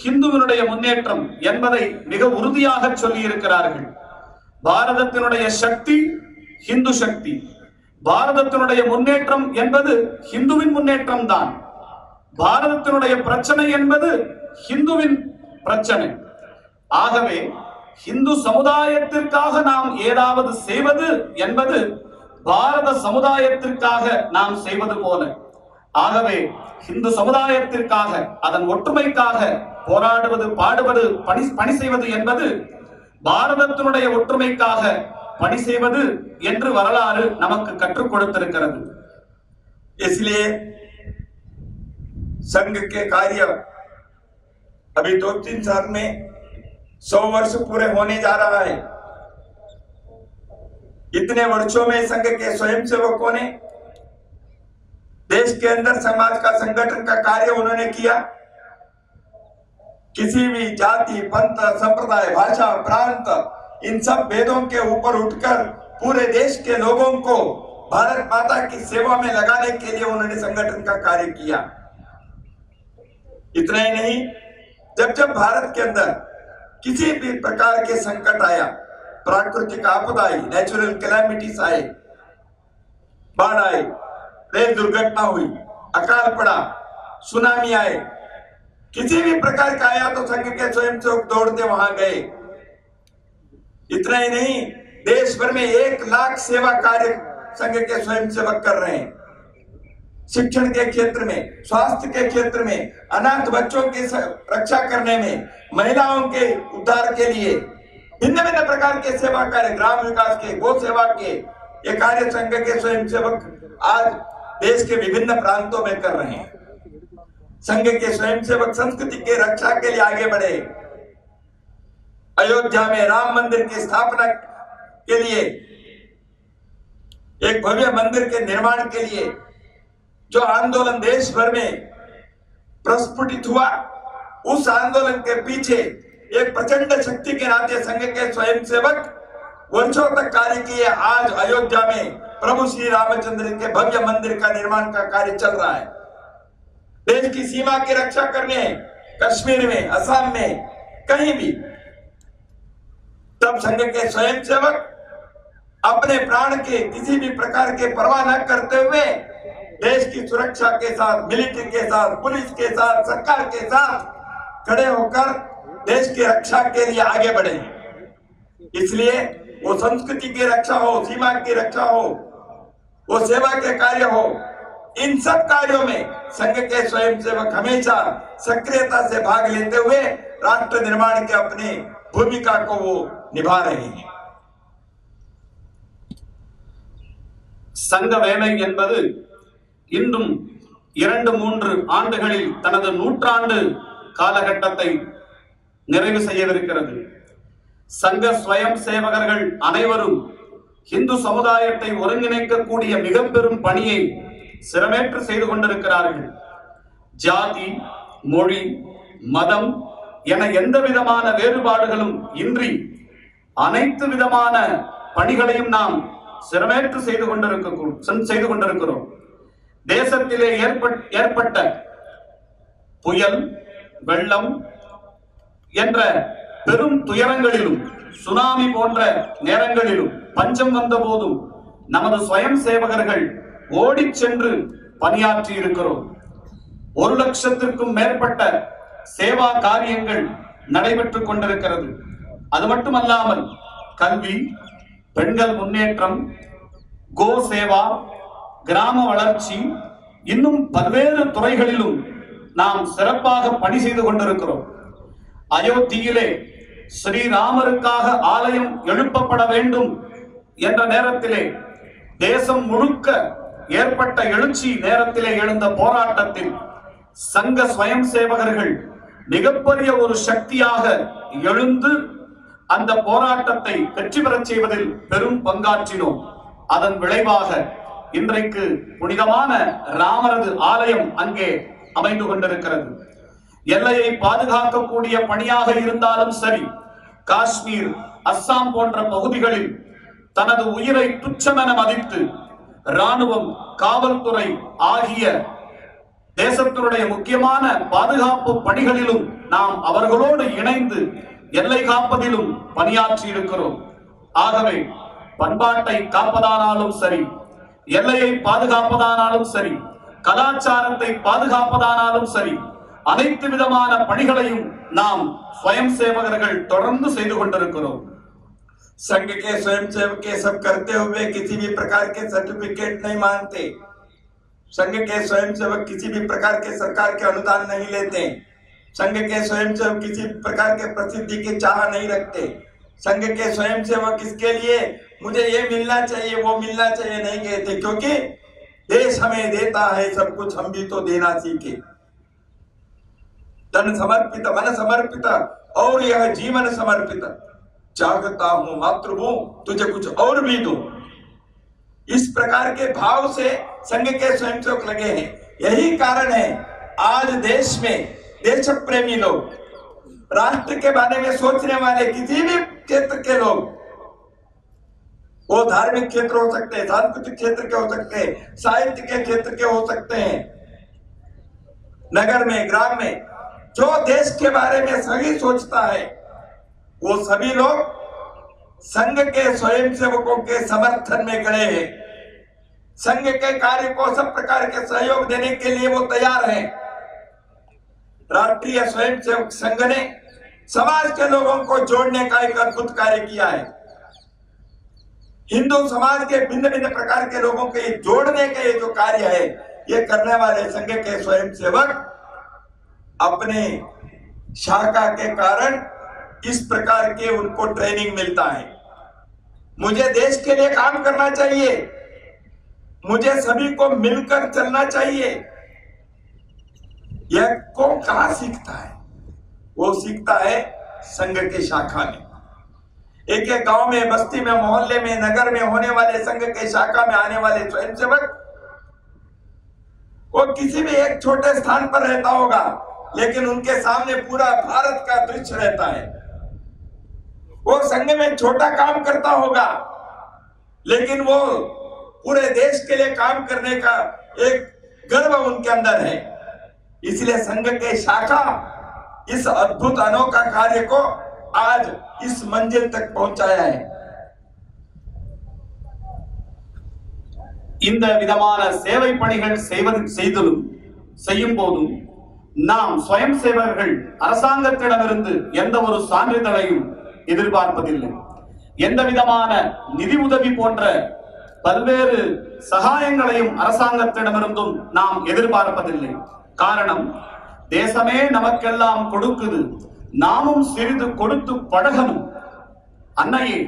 ஹிந்துவினுடைய முன்னேற்றம் என்பதை மிக உறுதியாக சொல்லி இருக்கிறார்கள். பாரதத்தினுடைய சக்தி ஹிந்து சக்தி, பாரதத்தினுடைய முன்னேற்றம் என்பது ஹிந்துவின் முன்னேற்றம் தான். பாரதத்தினுடைய பிரச்சனை என்பது ஹிந்துவின் பிரச்சனை. ஆகவே இந்து சமுதாயத்திற்காக நாம் ஏதாவது செய்வது என்பது பாரத சமுதாயத்திற்காக நாம் செய்வது போல. ஆகவே இந்து சமுதாயத்திற்காக, அதன் ஒற்றுமைக்காக போராடுவது, பாடுவது, பணி செய்வது என்பது பாரதத்தினுடைய ஒற்றுமைக்காக பணி செய்வது என்று வரலாறு நமக்கு கற்றுக் கொடுத்திருக்கிறது. इसलिए संघ के कार्य अभी 2-3 साल में 100 वर्ष पूरे होने जा रहा है. इतने वर्षों में संघ के स्वयंसेवकों ने देश के अंदर समाज का संगठन का कार्य उन्होंने किया. किसी भी जाति, पंथ, संप्रदाय, भाषा, प्रांत, इन सब भेदों के ऊपर उठकर पूरे देश के लोगों को भारत माता की सेवा में लगाने के लिए उन्होंने संगठन का कार्य किया. इतना ही नहीं, जब जब भारत के अंदर किसी भी प्रकार के संकट आया, प्राकृतिक आपदा आई, नेचुरल कैलामिटीज आए, बाढ़ आए, रेल दुर्घटना हुई, अकाल पड़ा, सुनामी आए, किसी भी प्रकार का आया तो संघ के स्वयंसेवक दौड़ते वहां गए. इतना ही नहीं, देश भर में 1 लाख सेवा कार्य संघ के स्वयंसेवक कर रहे हैं. शिक्षण के क्षेत्र में, स्वास्थ्य के क्षेत्र में, अनाथ बच्चों की रक्षा करने में, महिलाओं के उद्धार के लिए भिन्न भिन्न प्रकार के सेवा कार्य, ग्राम विकास के, गो सेवा के, ये कार्य संघ के स्वयंसेवक आज देश के विभिन्न प्रांतों में कर रहे हैं. संघ के स्वयंसेवक संस्कृति के रक्षा के लिए आगे बढ़े. अयोध्या में राम मंदिर की स्थापना के लिए, एक भव्य मंदिर के निर्माण के लिए जो आंदोलन देश भर में प्रस्फुटित हुआ, उस आंदोलन के पीछे एक प्रचंड शक्ति के नाते संघ के स्वयंसेवक वर्षों तक कार्य किए. आज अयोध्या में प्रभु श्री रामचंद्र के भव्य मंदिर का निर्माण का कार्य चल रहा है. देश की सीमा की रक्षा करने, कश्मीर में, असम में, कहीं भी, तब संघ के स्वयंसेवक अपने प्राण के किसी भी प्रकार के परवाह न करते हुए देश की सुरक्षा के साथ, मिलिट्री के साथ, पुलिस के साथ, सरकार के साथ खड़े होकर देश की रक्षा के लिए आगे बढ़े. इसलिए वो संस्कृति की रक्षा हो, सीमा की रक्षा हो, वो सेवा के कार्य हो, इन सब कार्यों में संघ के स्वयंसेवक हमेशा सक्रियता से भाग लेते हुए राष्ट्र निर्माण के अपनी भूमिका को वो निभा रहे हैं. சங்க வேலை என்பது இன்றும் 2-3 ஆண்டுகளில் தனது 100 காலகட்டத்தை நிறைவு செய்யவிருக்கிறது. சங்க ஸ்வயம் சேவகர்கள் அனைவரும் இந்து சமுதாயத்தை ஒருங்கிணைக்கக்கூடிய மிக பெரும் பணியை சிரமேற்று செய்து கொண்டிருக்கிறார்கள். ஜாதி, மொழி, மதம் என எந்த விதமான வேறுபாடுகளும் இன்றி அனைத்து விதமான பணிகளையும் நாம் சிரமேற்று செய்து கொண்டிருக்கிறோம். தேசத்திலே ஏற்பட்ட புயல், வெள்ளம் என்ற பெரும் துயரங்களிலும், சுனாமி போன்ற நேரங்களிலும், பஞ்சம் வந்த போதும் நமது ஸ்வயம் சேவகர்கள் ஓடிச் சென்று பணியாற்றி இருக்கிறோம். 1 லட்சத்திற்கும் மேற்பட்ட சேவா காரியங்கள் நடைபெற்றுக் கொண்டிருக்கிறது. அது மட்டுமல்லாமல் கல்வி, பெண்கள் முன்னேற்றம், கோ சேவா, கிராம வளர்ச்சி, இன்னும் பல்வேறு துறைகளிலும் நாம் சிறப்பாக பணி செய்து கொண்டிருக்கிறோம். அயோத்தியிலே ஸ்ரீராமருக்காக ஆலயம் எழுப்பப்பட வேண்டும் என்ற நேரத்திலே, தேசம் முழுக்க ஏற்பட்ட எழுச்சி நேரத்திலே எழுந்த போராட்டத்தில் சங்க ஸ்வயம் சேவகர்கள் மிகப்பெரிய ஒரு சக்தியாக எழுந்து அந்த போராட்டத்தை வெற்றி பெறச் செய்வதில் பெரும் பங்காற்றினோம். அதன் விளைவாக இன்றைக்கு புனிதமான ராமரது ஆலயம் அங்கே அமைந்து கொண்டிருக்கிறது. எல்லையை பாதுகாக்கக்கூடிய பணியாக இருந்தாலும் சரி, காஷ்மீர், அஸ்ஸாம் போன்ற பகுதிகளில் தனது உயிரை துச்சமென மதித்து ராணுவம், காவல்துறை ஆகிய தேசத்தினுடைய முக்கியமான பாதுகாப்பு பணிகளிலும் நாம் அவர்களோடு இணைந்து எல்லை காப்பதிலும் பணியாற்றி இருக்கிறோம். ஆகவே பண்பாட்டை காப்பதானாலும் சரி, எல்லையை பாதுகாப்பதானாலும் சரி, கலாச்சாரத்தை பாதுகாப்பதானாலும் சரி, அனைத்து விதமான பணிகளையும் நாம் स्वयं சேவகர்கள் தொடர்ந்து செய்து கொண்டிருக்கிறோம். संघ के स्वयंसेवक के सब करते हुए किसी भी प्रकार के सर्टिफिकेट नहीं मांगते. संघ के स्वयंसेवक किसी भी प्रकार के सरकार के अनुदान नहीं लेते. संघ के स्वयंसेवक किसी प्रकार के प्रसिद्धि की चाह नहीं रखते. संघ के स्वयंसेवक इसके लिए मुझे ये मिलना चाहिए, वो मिलना चाहिए नहीं कहते, क्योंकि देश हमें देता है सब कुछ, हम भी तो देना सीखे. तन समर्पित, मन समर्पित और यह जीवन समर्पित. चाहता हूं मातृभू तुझे कुछ और भी दूं. इस प्रकार के भाव से संघ के स्वयंसेवक लगे हैं. यही कारण है आज देश में देश प्रेमी लोग, राष्ट्र के बारे में सोचने वाले किसी भी क्षेत्र के लोग, वो धार्मिक क्षेत्र हो सकते हैं, सांस्कृतिक क्षेत्र के हो सकते हैं, साहित्य के क्षेत्र के हो सकते हैं, नगर में, ग्राम में, जो देश के बारे में सही सोचता है, वो सभी लोग संघ के स्वयंसेवकों के समर्थन में खड़े हैं. संघ के कार्य को सब प्रकार के सहयोग देने के लिए वो तैयार हैं. राष्ट्रीय स्वयंसेवक संघ ने समाज के लोगों को जोड़ने का एक अद्भुत कार्य किया है. हिंदू समाज के भिन्न भिन्न प्रकार के लोगों के जोड़ने का ये जो कार्य है, ये करने वाले संघ के स्वयंसेवक अपने शाखा के कारण इस प्रकार के उनको ट्रेनिंग मिलता है. मुझे देश के लिए काम करना चाहिए, मुझे सभी को मिलकर चलना चाहिए. यह को कहां सीखता है? वो सीखता है संघ के शाखा में. एक एक गांव में, बस्ती में, मोहल्ले में, नगर में होने वाले संघ के शाखा में आने वाले स्वयंसेवक, वो किसी भी एक छोटे स्थान पर रहता होगा, लेकिन उनके सामने पूरा भारत का दृश्य रहता है. वो संघ में छोटा काम करता होगा, लेकिन वो पूरे देश के लिए काम करने का एक गर्व उनके अंदर है. इसलिए संघ के शाखा इस अद्भुत अनोखा कार्य को आज इस मंजिल तक पहुंचाया है. இந்த விதமான சேவை பணிகள் செய்யும் போதும் நாம் ஸ்வயம் சேவகர்கள் அரசாங்கத்திடமிருந்து எந்த ஒரு சான்றிதழையும் எதிர்பார்ப்பதில்லை. எந்த விதமான நிதி உதவி போன்ற பல்வேறு சகாயங்களையும் அரசாங்கத்திடமிருந்தும் நாம் எதிர்பார்ப்பதில்லை. காரணம், தேசமே நமக்கெல்லாம் கொடுக்குது, நாமும் சிறிது கொடுத்து பழகணும். அன்னையே,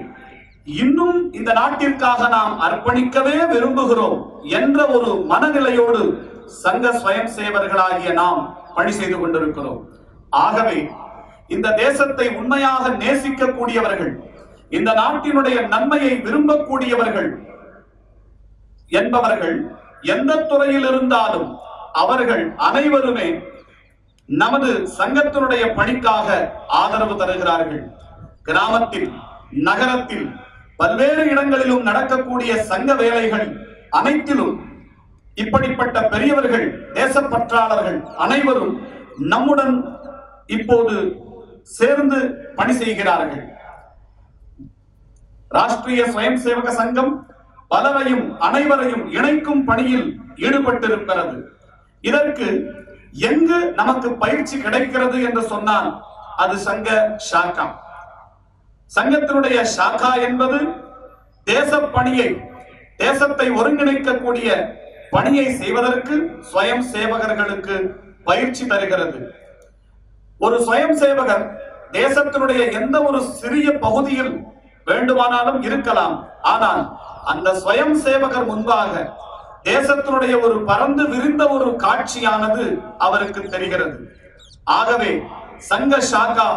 இன்னும் இந்த நாட்டிற்காக நாம் அர்ப்பணிக்கவே விரும்புகிறோம் என்ற ஒரு மனநிலையோடு சங்க ஸ்வயம் சேவர்களாகிய நாம் பணி செய்து கொண்டிருக்கிறோம். ஆகவே இந்த தேசத்தை உண்மையாக நேசிக்கக்கூடியவர்கள், இந்த நாட்டினுடைய நன்மையை விரும்பக்கூடியவர்கள் என்பவர்கள் எந்த துறையில் இருந்தாலும் அவர்கள் அனைவருமே நமது சங்கத்தினுடைய பணிக்காக ஆதரவு தருகிறார்கள். கிராமத்தில், நகரத்தில், பல்வேறு இடங்களிலும் நடக்கக்கூடிய சங்க வேலைகள் அனைத்திலும் இப்படிப்பட்ட பெரியவர்கள், தேசப்பற்றாளர்கள் அனைவரும் நம்முடன் இப்போது சேர்ந்து பணி செய்கிறார்கள். ராஷ்டிரிய ஸ்வயம் சேவக சங்கம் பலரையும் அனைவரையும் இணைக்கும் பணியில் ஈடுபட்டிருக்கிறது. இதற்கு எங்கு நமக்கு பயிற்சி கிடைக்கிறது என்று சொன்னால் அது சங்க ஷாக்கா. சங்கத்தினுடைய ஷாக்கா என்பது தேச பணியை, தேசத்தை ஒருங்கிணைக்கக்கூடிய பணியை செய்வதற்கு ஸ்வயம் சேவகர்களுக்கு பயிற்சி தருகிறது. ஒரு ஸ்வயம் சேவகர் தேசத்தினுடைய எந்த ஒரு சிறிய பகுதியில் வேண்டுமானாலும் இருக்கலாம். ஆனால் அந்த ஸ்வயம் சேவகர் முன்பாக தேசத்தினுடைய ஒரு பறந்து விரிந்த ஒரு காட்சியானது அவருக்கு தெரிகிறது. ஆகவே சங்க ஷாக்கா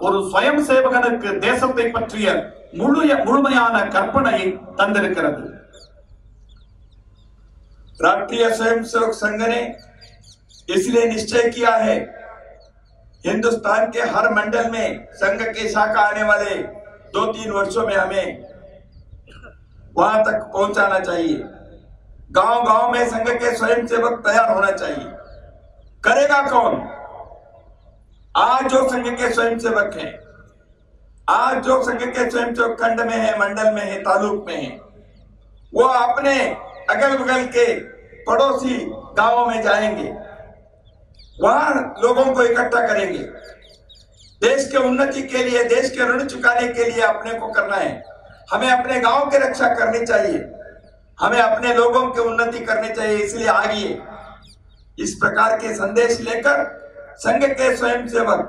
ஒரு ஸ்வயம் சேவகனுக்கு தேசத்தை பற்றிய முழுமையான கற்பனையை தந்திருக்கிறது. राष्ट्रीय स्वयंसेवक संघ ने इसलिए निश्चय किया है, हिंदुस्तान के हर मंडल में संघ की शाखा आने वाले 2-3 वर्षों में हमें वहां तक पहुंचाना चाहिए। गांव-गांव में संघ के स्वयंसेवक तैयार होना चाहिए। करेगा कौन? आज जो संघ के स्वयंसेवक हैं, आज जो संघ के स्वयंसेवक खंड में है, मंडल में है, तालुक में है, वो अपने अगल बगल के पड़ोसी गांवों में जाएंगे, वहां लोगों को इकट्ठा करेंगे। देश के उन्नति के लिए, देश के ऋण चुकाने के लिए अपने को करना है। हमें अपने गांव की रक्षा करनी चाहिए, हमें अपने लोगों की उन्नति करनी चाहिए। इसलिए आइए इस प्रकार के संदेश लेकर संघ के स्वयंसेवक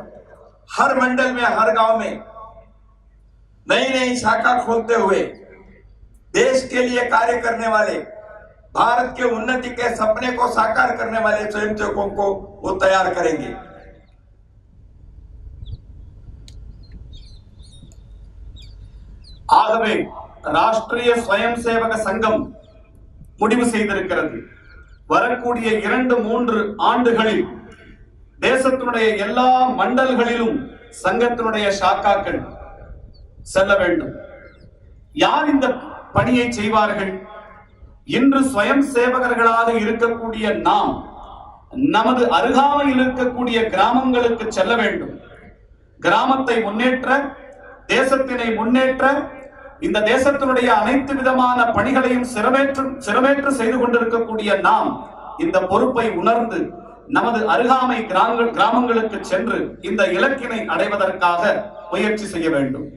हर मंडल में, हर गांव में नई नई शाखा खोलते हुए देश के लिए कार्य करने वाले, भारत के उन्नति के सपने को साकार करने वाले स्वयंसेवकों को वो तैयार करेंगे। ஆகவே ராஷ்டிரிய ஸ்வயம் சேவக சங்கம் முடிவு செய்திருக்கிறது, வரக்கூடிய 2-3 ஆண்டுகளில் தேசத்தினுடைய எல்லா மண்டல்களிலும் சங்கத்தினுடைய ஷாக்காக்கள் செல்ல வேண்டும். யார் இந்த பணியை செய்வார்கள்? இன்று ஸ்வயம் சேவகர்களாக இருக்கக்கூடிய நாம் நமது அருகாமையில் இருக்கக்கூடிய கிராமங்களுக்கு செல்ல வேண்டும். கிராமத்தை முன்னேற்ற, தேசத்தினை முன்னேற்ற, இந்த தேசத்தினுடைய அனைத்து விதமான பணிகளையும் சிரமேற்று செய்து கொண்டிருக்கக்கூடிய நாம் இந்த பொறுப்பை உணர்ந்து நமது அருகாமை கிராமங்களுக்கு சென்று இந்த இலக்கினை அடைவதற்காக முயற்சி செய்ய வேண்டும்.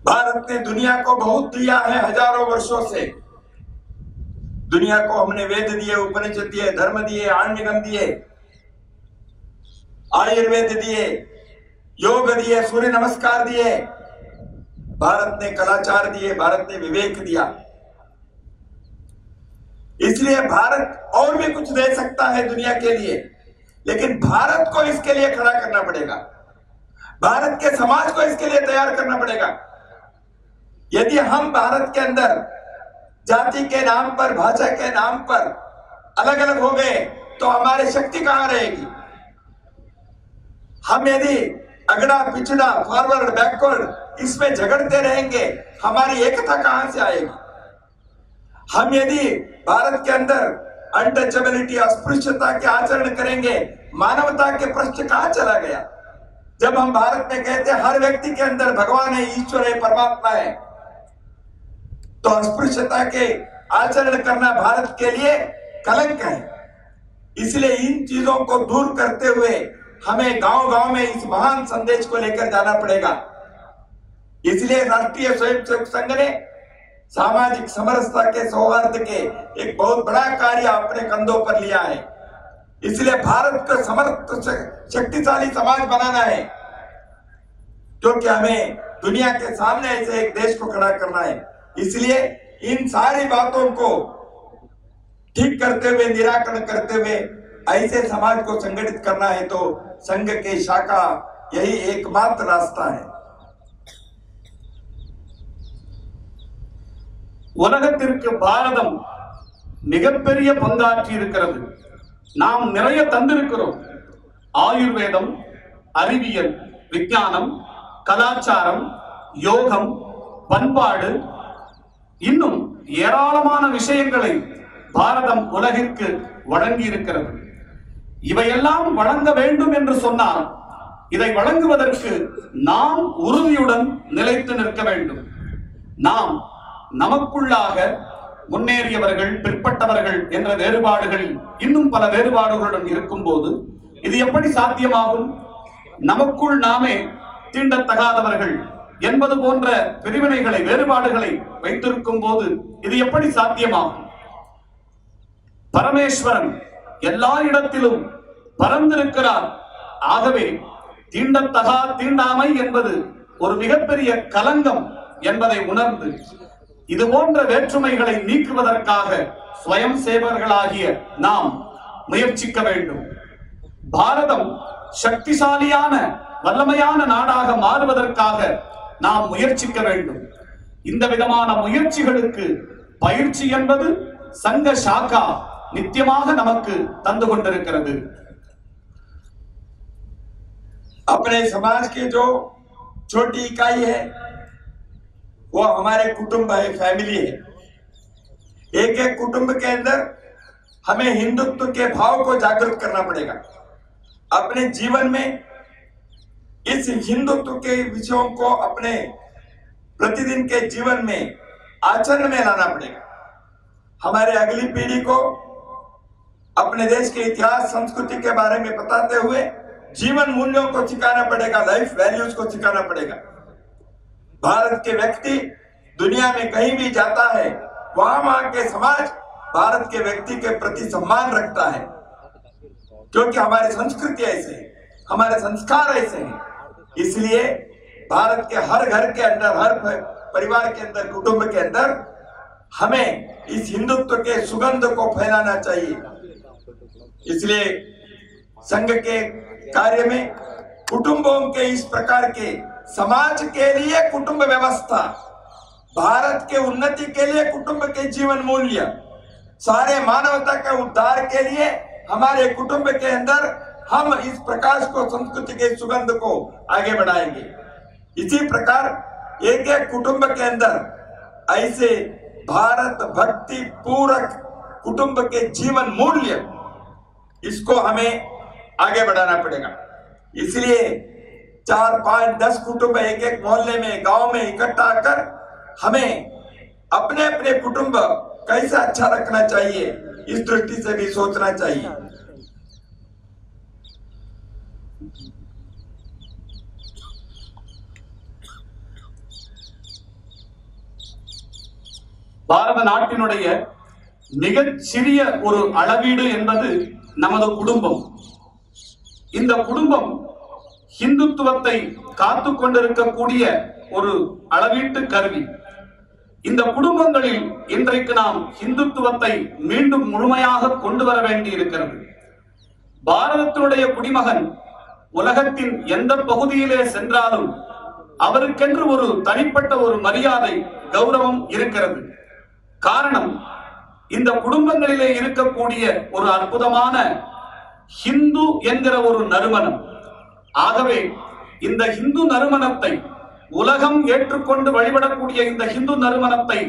भारत ने दुनिया को बहुत दिया है, हजारों वर्षों से दुनिया को हमने वेद दिए, उपनिषद दिए, धर्म दिए, आण्विकम दिए, आयुर्वेद दिए, योग दिए, सूर्य नमस्कार दिए। भारत ने कलाचार दिए, भारत ने विवेक दिया। इसलिए भारत और भी कुछ दे सकता है दुनिया के लिए, लेकिन भारत को इसके लिए खड़ा करना पड़ेगा, भारत के समाज को इसके लिए तैयार करना पड़ेगा। यदि हम भारत के अंदर जाति के नाम पर, भाषा के नाम पर अलग अलग हो गए तो हमारी शक्ति कहां रहेगी? हम यदि अगड़ा पिछड़ा, फॉरवर्ड बैकवर्ड इसमें झगड़ते रहेंगे, हमारी एकता कहां से आएगी? हम यदि भारत के अंदर अनटचेबिलिटी, अस्पृश्यता के आचरण करेंगे, मानवता के प्रश्न कहां चला गया? जब हम भारत में कहते हैं हर व्यक्ति के अंदर भगवान है, ईश्वर है, परमात्मा है, तो अस्पृश्यता के आचरण करना भारत के लिए कलंक है। इसलिए इन चीजों को दूर करते हुए हमें गांव-गांव में इस महान संदेश को लेकर जाना पड़ेगा। इसलिए राष्ट्रीय स्वयंसेवक संघ ने सामाजिक समरसता के, सौहार्द के एक बहुत बड़ा कार्य अपने कंधों पर लिया है। इसलिए भारत को समर्थ शक्तिशाली समाज बनाना है, क्योंकि हमें दुनिया के सामने ऐसे एक देश को खड़ा करना है। इसलिए इन सारी बातों को ठीक करते हुए, निराकरण करते हुए ऐसे समाज को संगठित करना है, तो संघ के शाखा यही एकमात्र रास्ता है। உலகத்திற்கு பாரதம் மிகப்பெரிய பங்காற்றி இருக்கிறது. நாம் நிறைய தந்திருக்கிறோம். ஆயுர்வேதம், அறிவியல், விஞ்ஞானம், கலாச்சாரம், யோகம், பண்பாடு, இன்னும் ஏராளமான விஷயங்களை பாரதம் உலகிற்கு வழங்கி இருக்கிறது. இவையெல்லாம் வழங்க வேண்டும் என்று சொன்னால் இதை வழங்குவதற்கு நாம் உறுதியுடன் நிலைத்து நிற்க வேண்டும். நாம் நமக்குள்ளாக முன்னேறியவர்கள், பிற்பட்டவர்கள் என்ற வேறுபாடுகளில் இன்னும் பல வேறுபாடுகளுடன் இருக்கும் போது இது எப்படி சாத்தியமாகும்? நமக்குள் நாமே தீண்டத்தகாதவர்கள் என்பது போன்ற பிரிவினைகளை, வேறுபாடுகளை வைத்திருக்கும் போது இது எப்படி சாத்தியமாகும்? பரமேஸ்வரன் எல்லா இடத்திலும் பரந்திருக்கிறார். ஆகவே தீண்டத்தகா, தீண்டாமை என்பது ஒரு மிகப்பெரிய கலங்கம் என்பதை உணர்ந்து இது போன்ற வேற்றுமைகளை நீக்குவதற்காக ஸ்வயம் சேவர்களாகிய நாம் முயற்சிக்க வேண்டும். பாரதம் சக்திசாலியான, வல்லமையான நாடாக மாறுவதற்காக நாம் முயற்சிக்க வேண்டும். இந்த விதமான முயற்சிகளுக்கு பயிற்சி என்பது சங்க சாக்கா நித்தியமாக நமக்கு தந்து கொண்டிருக்கிறது. अपने समाज की जो छोटी इकाई है वो हमारे कुटुंब है, फैमिली है। एक एक कुटुंब के अंदर हमें हिंदुत्व के भाव को जागृत करना पड़ेगा। अपने जीवन में इस हिंदुत्व के विषयों को अपने प्रतिदिन के जीवन में आचरण में लाना पड़ेगा। हमारे अगली पीढ़ी को अपने देश के इतिहास, संस्कृति के बारे में बताते हुए जीवन मूल्यों को सिखाना पड़ेगा, लाइफ वैल्यूज को सिखाना पड़ेगा। भारत के व्यक्ति दुनिया में कहीं भी जाता है, वहां के समाज भारत के व्यक्ति के प्रति सम्मान रखता है, क्योंकि हमारी संस्कृति ऐसे है, हमारे संस्कार ऐसे हैं। इसलिए भारत के हर घर के अंदर, हर परिवार के अंदर, कुटुंब के अंदर हमें इस हिंदुत्व के सुगंध को फैलाना चाहिए। इसलिए संघ के कार्य में कुटुंबों के इस प्रकार के समाज के लिए कुटुंब व्यवस्था, भारत के उन्नति के लिए कुटुंब के जीवन मूल्य, सारे मानवता के उद्धार के लिए हमारे कुटुंब के अंदर हम इस प्रकाश को, संस्कृति के सुगंध को आगे बढ़ाएंगे। इसी प्रकार एक एक कुटुंब के अंदर ऐसे भारत भक्ति पूरक कुटुंब के जीवन मूल्य, इसको हमें आगे बढ़ाना पड़ेगा। इसलिए 4, 5, 10 कुटुंब एक एक मोहल्ले में, गांव में इकट्ठा कर हमें अपने अपने कुटुंब कैसे अच्छा रखना चाहिए, इस दृष्टि से भी सोचना चाहिए। பாரத நாட்டினுடைய மிகச் சிறிய ஒரு அளவீடு என்பது நமது குடும்பம். இந்த குடும்பம் ஹிந்துத்துவத்தை காத்து கொண்டிருக்கக்கூடிய ஒரு அளவீட்டு கருவி. இந்த குடும்பங்களில் இன்றைக்கு நாம் ஹிந்துத்துவத்தை மீண்டும் முழுமையாக கொண்டு வர வேண்டி இருக்கிறது. பாரதத்தினுடைய குடிமகன் உலகத்தின் எந்த பகுதியிலே சென்றாலும் அவருக்கென்று ஒரு தனிப்பட்ட ஒரு மரியாதை, கௌரவம் இருக்கிறது. காரணம், இந்த குடும்பங்களிலே இருக்கக்கூடிய ஒரு அற்புதமான ஹிந்து என்கிற ஒரு நறுமணம். ஆகவே இந்த ஹிந்து நறுமணத்தை, உலகம் ஏற்றுக்கொண்டு வழிபடக்கூடிய இந்த ஹிந்து நறுமணத்தை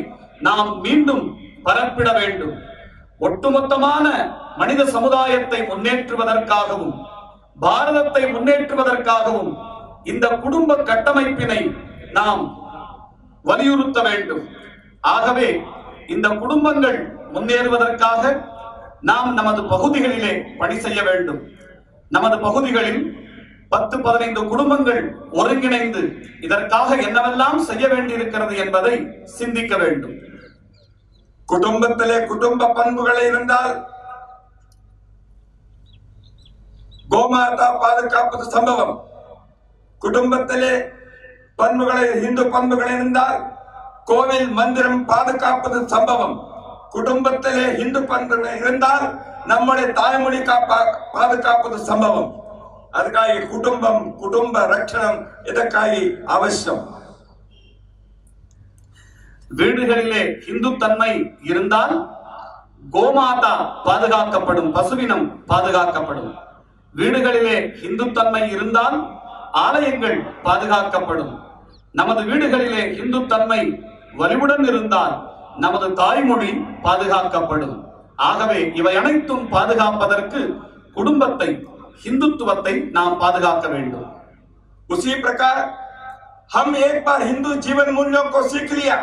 நாம் மீண்டும் பரப்பிட வேண்டும். ஒட்டுமொத்தமான மனித சமுதாயத்தை முன்னேற்றுவதற்காகவும், பாரதத்தை முன்னேற்றுவதற்காகவும் இந்த குடும்ப கட்டமைப்பினை நாம் வலியுறுத்த வேண்டும். ஆகவே இந்த குடும்பங்கள் முன்னேறுவதற்காக நாம் நமது பகுதிகளிலே பணி செய்ய வேண்டும். நமது பகுதிகளில் 10-15 குடும்பங்கள் ஒருங்கிணைந்து இதற்காக என்னவெல்லாம் செய்ய வேண்டியிருக்கிறது என்பதை சிந்திக்க வேண்டும். കുടുംബത്തിലെ കുടുംബ പண்புகள் இருந்தால் கோமாதா பாதுகாப்பது சம்பவம். குடும்பத்திலே பண்புகளை இந்து பண்புகள் இருந்தால் கோவில் மந்திரம் பாதுகாப்பது சம்பவம். குடும்பத்திலே இந்து பண்புகள் இருந்தால் நம்முடைய தாய்மொழி பாதுகாப்பது சம்பவம். ಅದಕ್ಕಾಗಿ ಕುಟುಂಬ ರಕ್ಷಣೆ ಇದಕ್ಕಾಗಿ ಅವಶ್ಯಂ. வீடுகளிலே இந்து தன்மை இருந்தால் கோமாதா பாதுகாக்கப்படும், பசுவினம் பாதுகாக்கப்படும். வீடுகளிலே இந்து தன்மை இருந்தால் ஆலயங்கள் பாதுகாக்கப்படும். நமது வீடுகளிலே இந்து தன்மை வலிவுடன் இருந்தால் நமது தாய்மொழி பாதுகாக்கப்படும். ஆகவே இவை அனைத்தும் பாதுகாப்பதற்கு குடும்பத்தை, हिंदुत्वத்தை நாம் பாதுகாக்க வேண்டும். उसी प्रकार हम एक बार हिंदू जीवन मूल्यों को सीख लिया,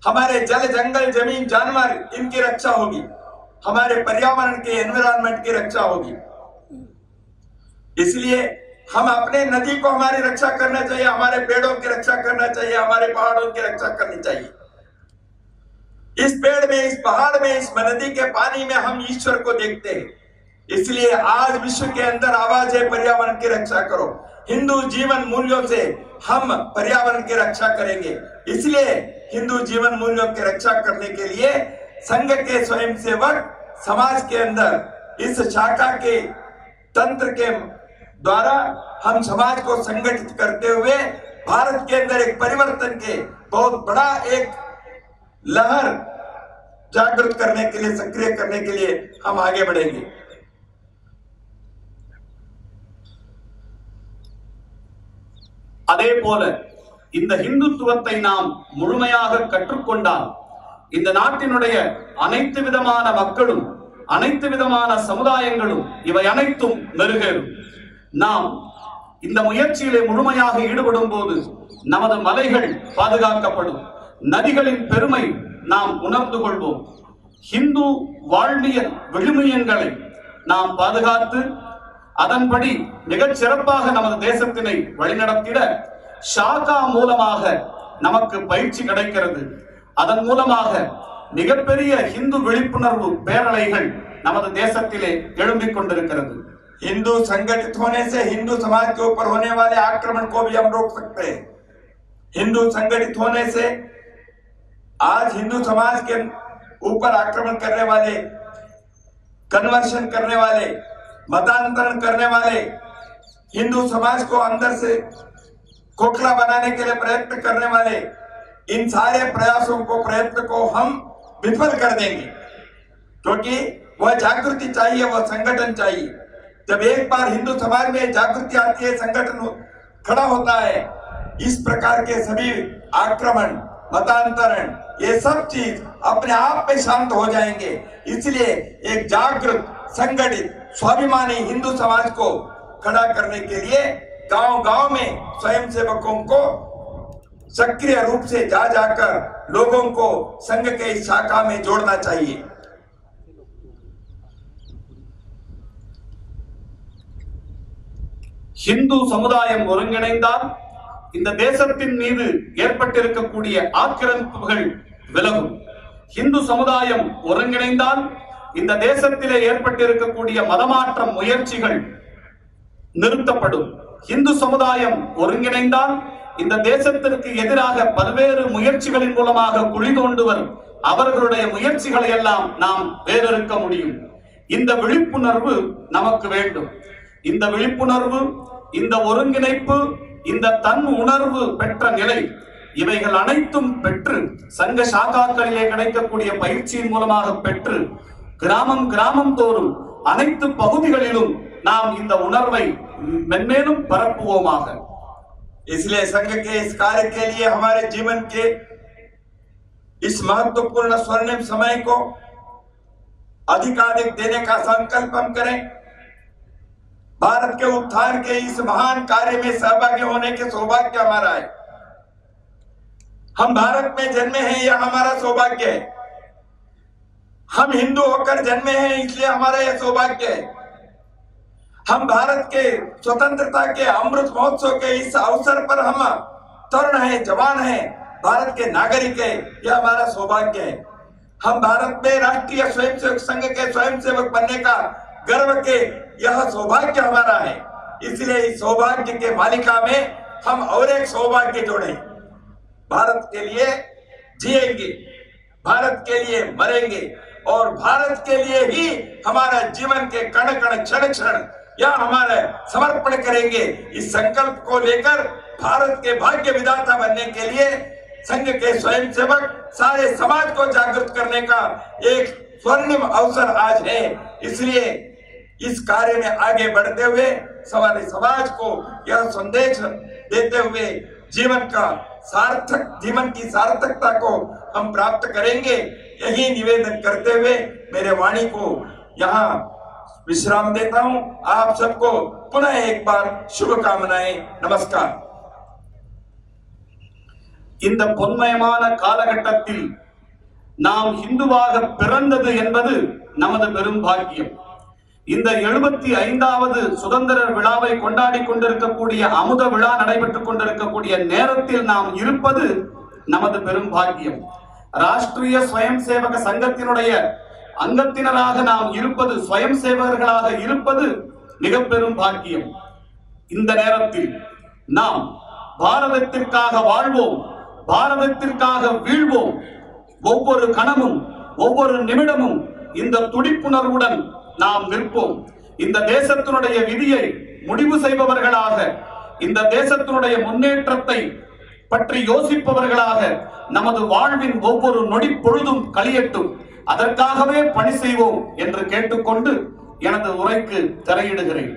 हमारे जल जंगल जमीन जानवर इनकी रक्षा होगी, हमारे पर्यावरण के एनवायरनमेंट की रक्षा होगी. इसलिए हम अपने नदी को हमारी रक्षा करना चाहिए, हमारे पेड़ों की रक्षा करना चाहिए, हमारे पहाड़ों की रक्षा करनी चाहिए. इस पेड़ में, इस पहाड़ में, इस नदी के पानी में हम ईश्वर को देखते हैं. इसलिए आज विश्व के अंदर आवाज है, पर्यावरण की रक्षा करो. हिंदू जीवन मूल्यों से हम पर्यावरण की रक्षा करेंगे. इसलिए हिंदू जीवन मूल्यों की रक्षा करने के लिए संघ के स्वयंसेवक समाज के अंदर इस शाखा के तंत्र के द्वारा हम समाज को संगठित करते हुए भारत के अंदर एक परिवर्तन के बहुत बड़ा एक लहर जागृत करने के लिए, सक्रिय करने के लिए हम आगे बढ़ेंगे. அதே போல இந்த இந்துத்துவத்தை நாம் முழுமையாக கற்றுக்கொண்டால் இந்த நாட்டினுடைய அனைத்து விதமான மக்களும், அனைத்து விதமான சமுதாயங்களும் இவை அனைத்தும் மெருகேறும். நாம் இந்த முயற்சியிலே முழுமையாக ஈடுபடும் போது நமது மலைகள் பாதுகாக்கப்படும், நதிகளின் பெருமை நாம் உணர்ந்து கொள்வோம். ஹிந்து வாழ்வியல் விழுமியங்களை நாம் பாதுகாத்து அதன்படி மிகச் சிறப்பாக நமது தேசத்தினை வழிநடத்திட ஷாகா மூலமாக நமக்கு பயிற்சி கிடைக்கிறது. அதன் மூலமாக மிகப்பெரிய हिंदू விழிப்புணர்வு பேரலைகள் நமது தேசத்திலே எழும்பிக் கொண்டிருக்கிறது. हिंदू संगठित होने से हिंदू समाज के ऊपर होने वाले आक्रमण को भी हम रोक सकते हैं. हिंदू संगठित होने से आज हिंदू समाज के ऊपर आक्रमण करने वाले, कन्वर्शन करने वाले, मतांतरण करने वाले, हिंदू समाज को अंदर से खोखला बनाने के लिए प्रयत्न करने वाले, इन सारे प्रयासों को, प्रयत्न को हम विफल कर देंगे. क्योंकि वह जागृति चाहिए, वह संगठन चाहिए. जब एक बार हिंदू समाज में जागृति आती है, संगठन खड़ा होता है, इस प्रकार के सभी आक्रमण, मतांतरण, ये सब चीज अपने आप में शांत हो जाएंगे. इसलिए एक जागृत, संगठित, स्वाभिमानी हिंदू समाज को खड़ा करने के लिए गांव-गांव में स्वयंसेवकों को सक्रिय रूप से जा जाकर लोगों को संघ के इस शाखा में जोड़ना चाहिए. हिंदू சமுதாயம் ஒருங்கிணைந்தால் இந்த தேசத்தின் மீது ஏற்பட்டிருக்கக்கூடிய ஆக்கிரமிப்புகள் விலகும். இந்து சமுதாயம் ஒருங்கிணைந்தால் இந்த தேசத்திலே ஏற்பட்டிருக்கக்கூடிய மதமாற்ற முயற்சிகள் நிறுத்தப்படும். இந்து சமுதாயம் ஒருங்கிணைந்தால் இந்த தேசத்திற்கு எதிராக பல்வேறு முயற்சிகளின் மூலமாக குழி தோண்டுவர் அவர்களுடைய முயற்சிகளை எல்லாம் நாம் வேறறுக்க முடியும். இந்த விழிப்புணர்வு நமக்கு வேண்டும். இந்த விழிப்புணர்வு, இந்த ஒருங்கிணைப்பு, இந்த தன் உணர்வு பெற்ற நிலை, இவைகள் அனைத்தும் பெற்று சங்க சாக்காக்களிலே கிடைக்கக்கூடிய பயிற்சியின் மூலமாக பெற்று கிராமம் கிராமம் தோறும் அனைத்து பகுதிகளிலும் நாம் இந்த உணர்வை மென்மேலும் பரப்புவோமாக. इसलिए संघ के इस कार्य के लिए हमारे जीवन के इस महत्वपूर्ण स्वर्णिम समय को अधिकाधिक देने का संकल्प हम करें. भारत के उत्थान के इस महान कार्य में सहभागी होने के सौभाग्य हमारा है. हम भारत में जन्मे हैं, यह हमारा सौभाग्य है. हम हिंदू होकर जन्मे हैं, इसलिए हमारा यह सौभाग्य है. हम भारत के स्वतंत्रता के अमृत महोत्सव के इस अवसर पर हम तरुण हैं, जवान हैं, भारत के नागरिक हैं, यह हमारा सौभाग्य है. हम भारत में राष्ट्रीय स्वयंसेवक संघ के स्वयंसेवक बनने का गर्व के यह सौभाग्य हमारा है। इसलिए इस सौभाग्य के मालिका में हम और एक सौभाग्य जोड़े, भारत के लिए जिएंगे, भारत के लिए मरेंगे और भारत के लिए ही हमारा जीवन के कण कण क्षण क्षण या हमारा समर्पण करेंगे। इस संकल्प को लेकर भारत के भाग्य विधाता बनने के लिए संघ के स्वयंसेवक सारे समाज को जागृत करने का एक स्वर्णिम अवसर आज है। इसलिए इस कार्य में आगे बढ़ते हुए हमारे समाज को यह संदेश देते हुए जीवन की सार्थकता को हम प्राप्त करेंगे। यही निवेदन करते हुए मेरे वाणी को यहाँ विश्राम देता हूं। आप सबको पुनः एक बार शुभकामनाएं। नमस्कार। இந்த பொன்மயமான காலகட்டத்தில் நாம் இந்துவாக பிறந்தது என்பது நமது பெரும் பாக்கியம். இந்த 75வது சுதந்திர விழாவை கொண்டாடி கொண்டிருக்கக்கூடிய அமுத விழா நடைபெற்றுக் கொண்டிருக்கக்கூடிய நேரத்தில் நாம் இருப்பது நமது பெரும் பாக்கியம். ராஷ்டிரிய ஸ்வயம் சேவக சங்கத்தினுடைய அங்கத்தினராக நாம் இருப்பது, ஸ்வயம் சேவகர்களாக இருப்பது மிக பெரும் பாக்கியம். இந்த நேரத்தில் நாம் பாரதத்திற்காக வாழ்வோம், பாரதத்திற்காக வீழ்வோம். ஒவ்வொரு கணமும் ஒவ்வொரு நிமிடமும் இந்த துடிப்புணர்வுடன் நாம் நிற்போம். இந்த தேசத்தினுடைய விதியை முடிவு செய்பவர்களாக, இந்த தேசத்தினுடைய முன்னேற்றத்தை பற்றி யோசிப்பவர்களாக நமது வாழ்வின் ஒவ்வொரு நொடி பொழுதும் கழியட்டும். அதற்காகவே பணி செய்வோம் என்று கேட்டுக்கொண்டு எனது உரைக்கு திரையிடுகிறேன்.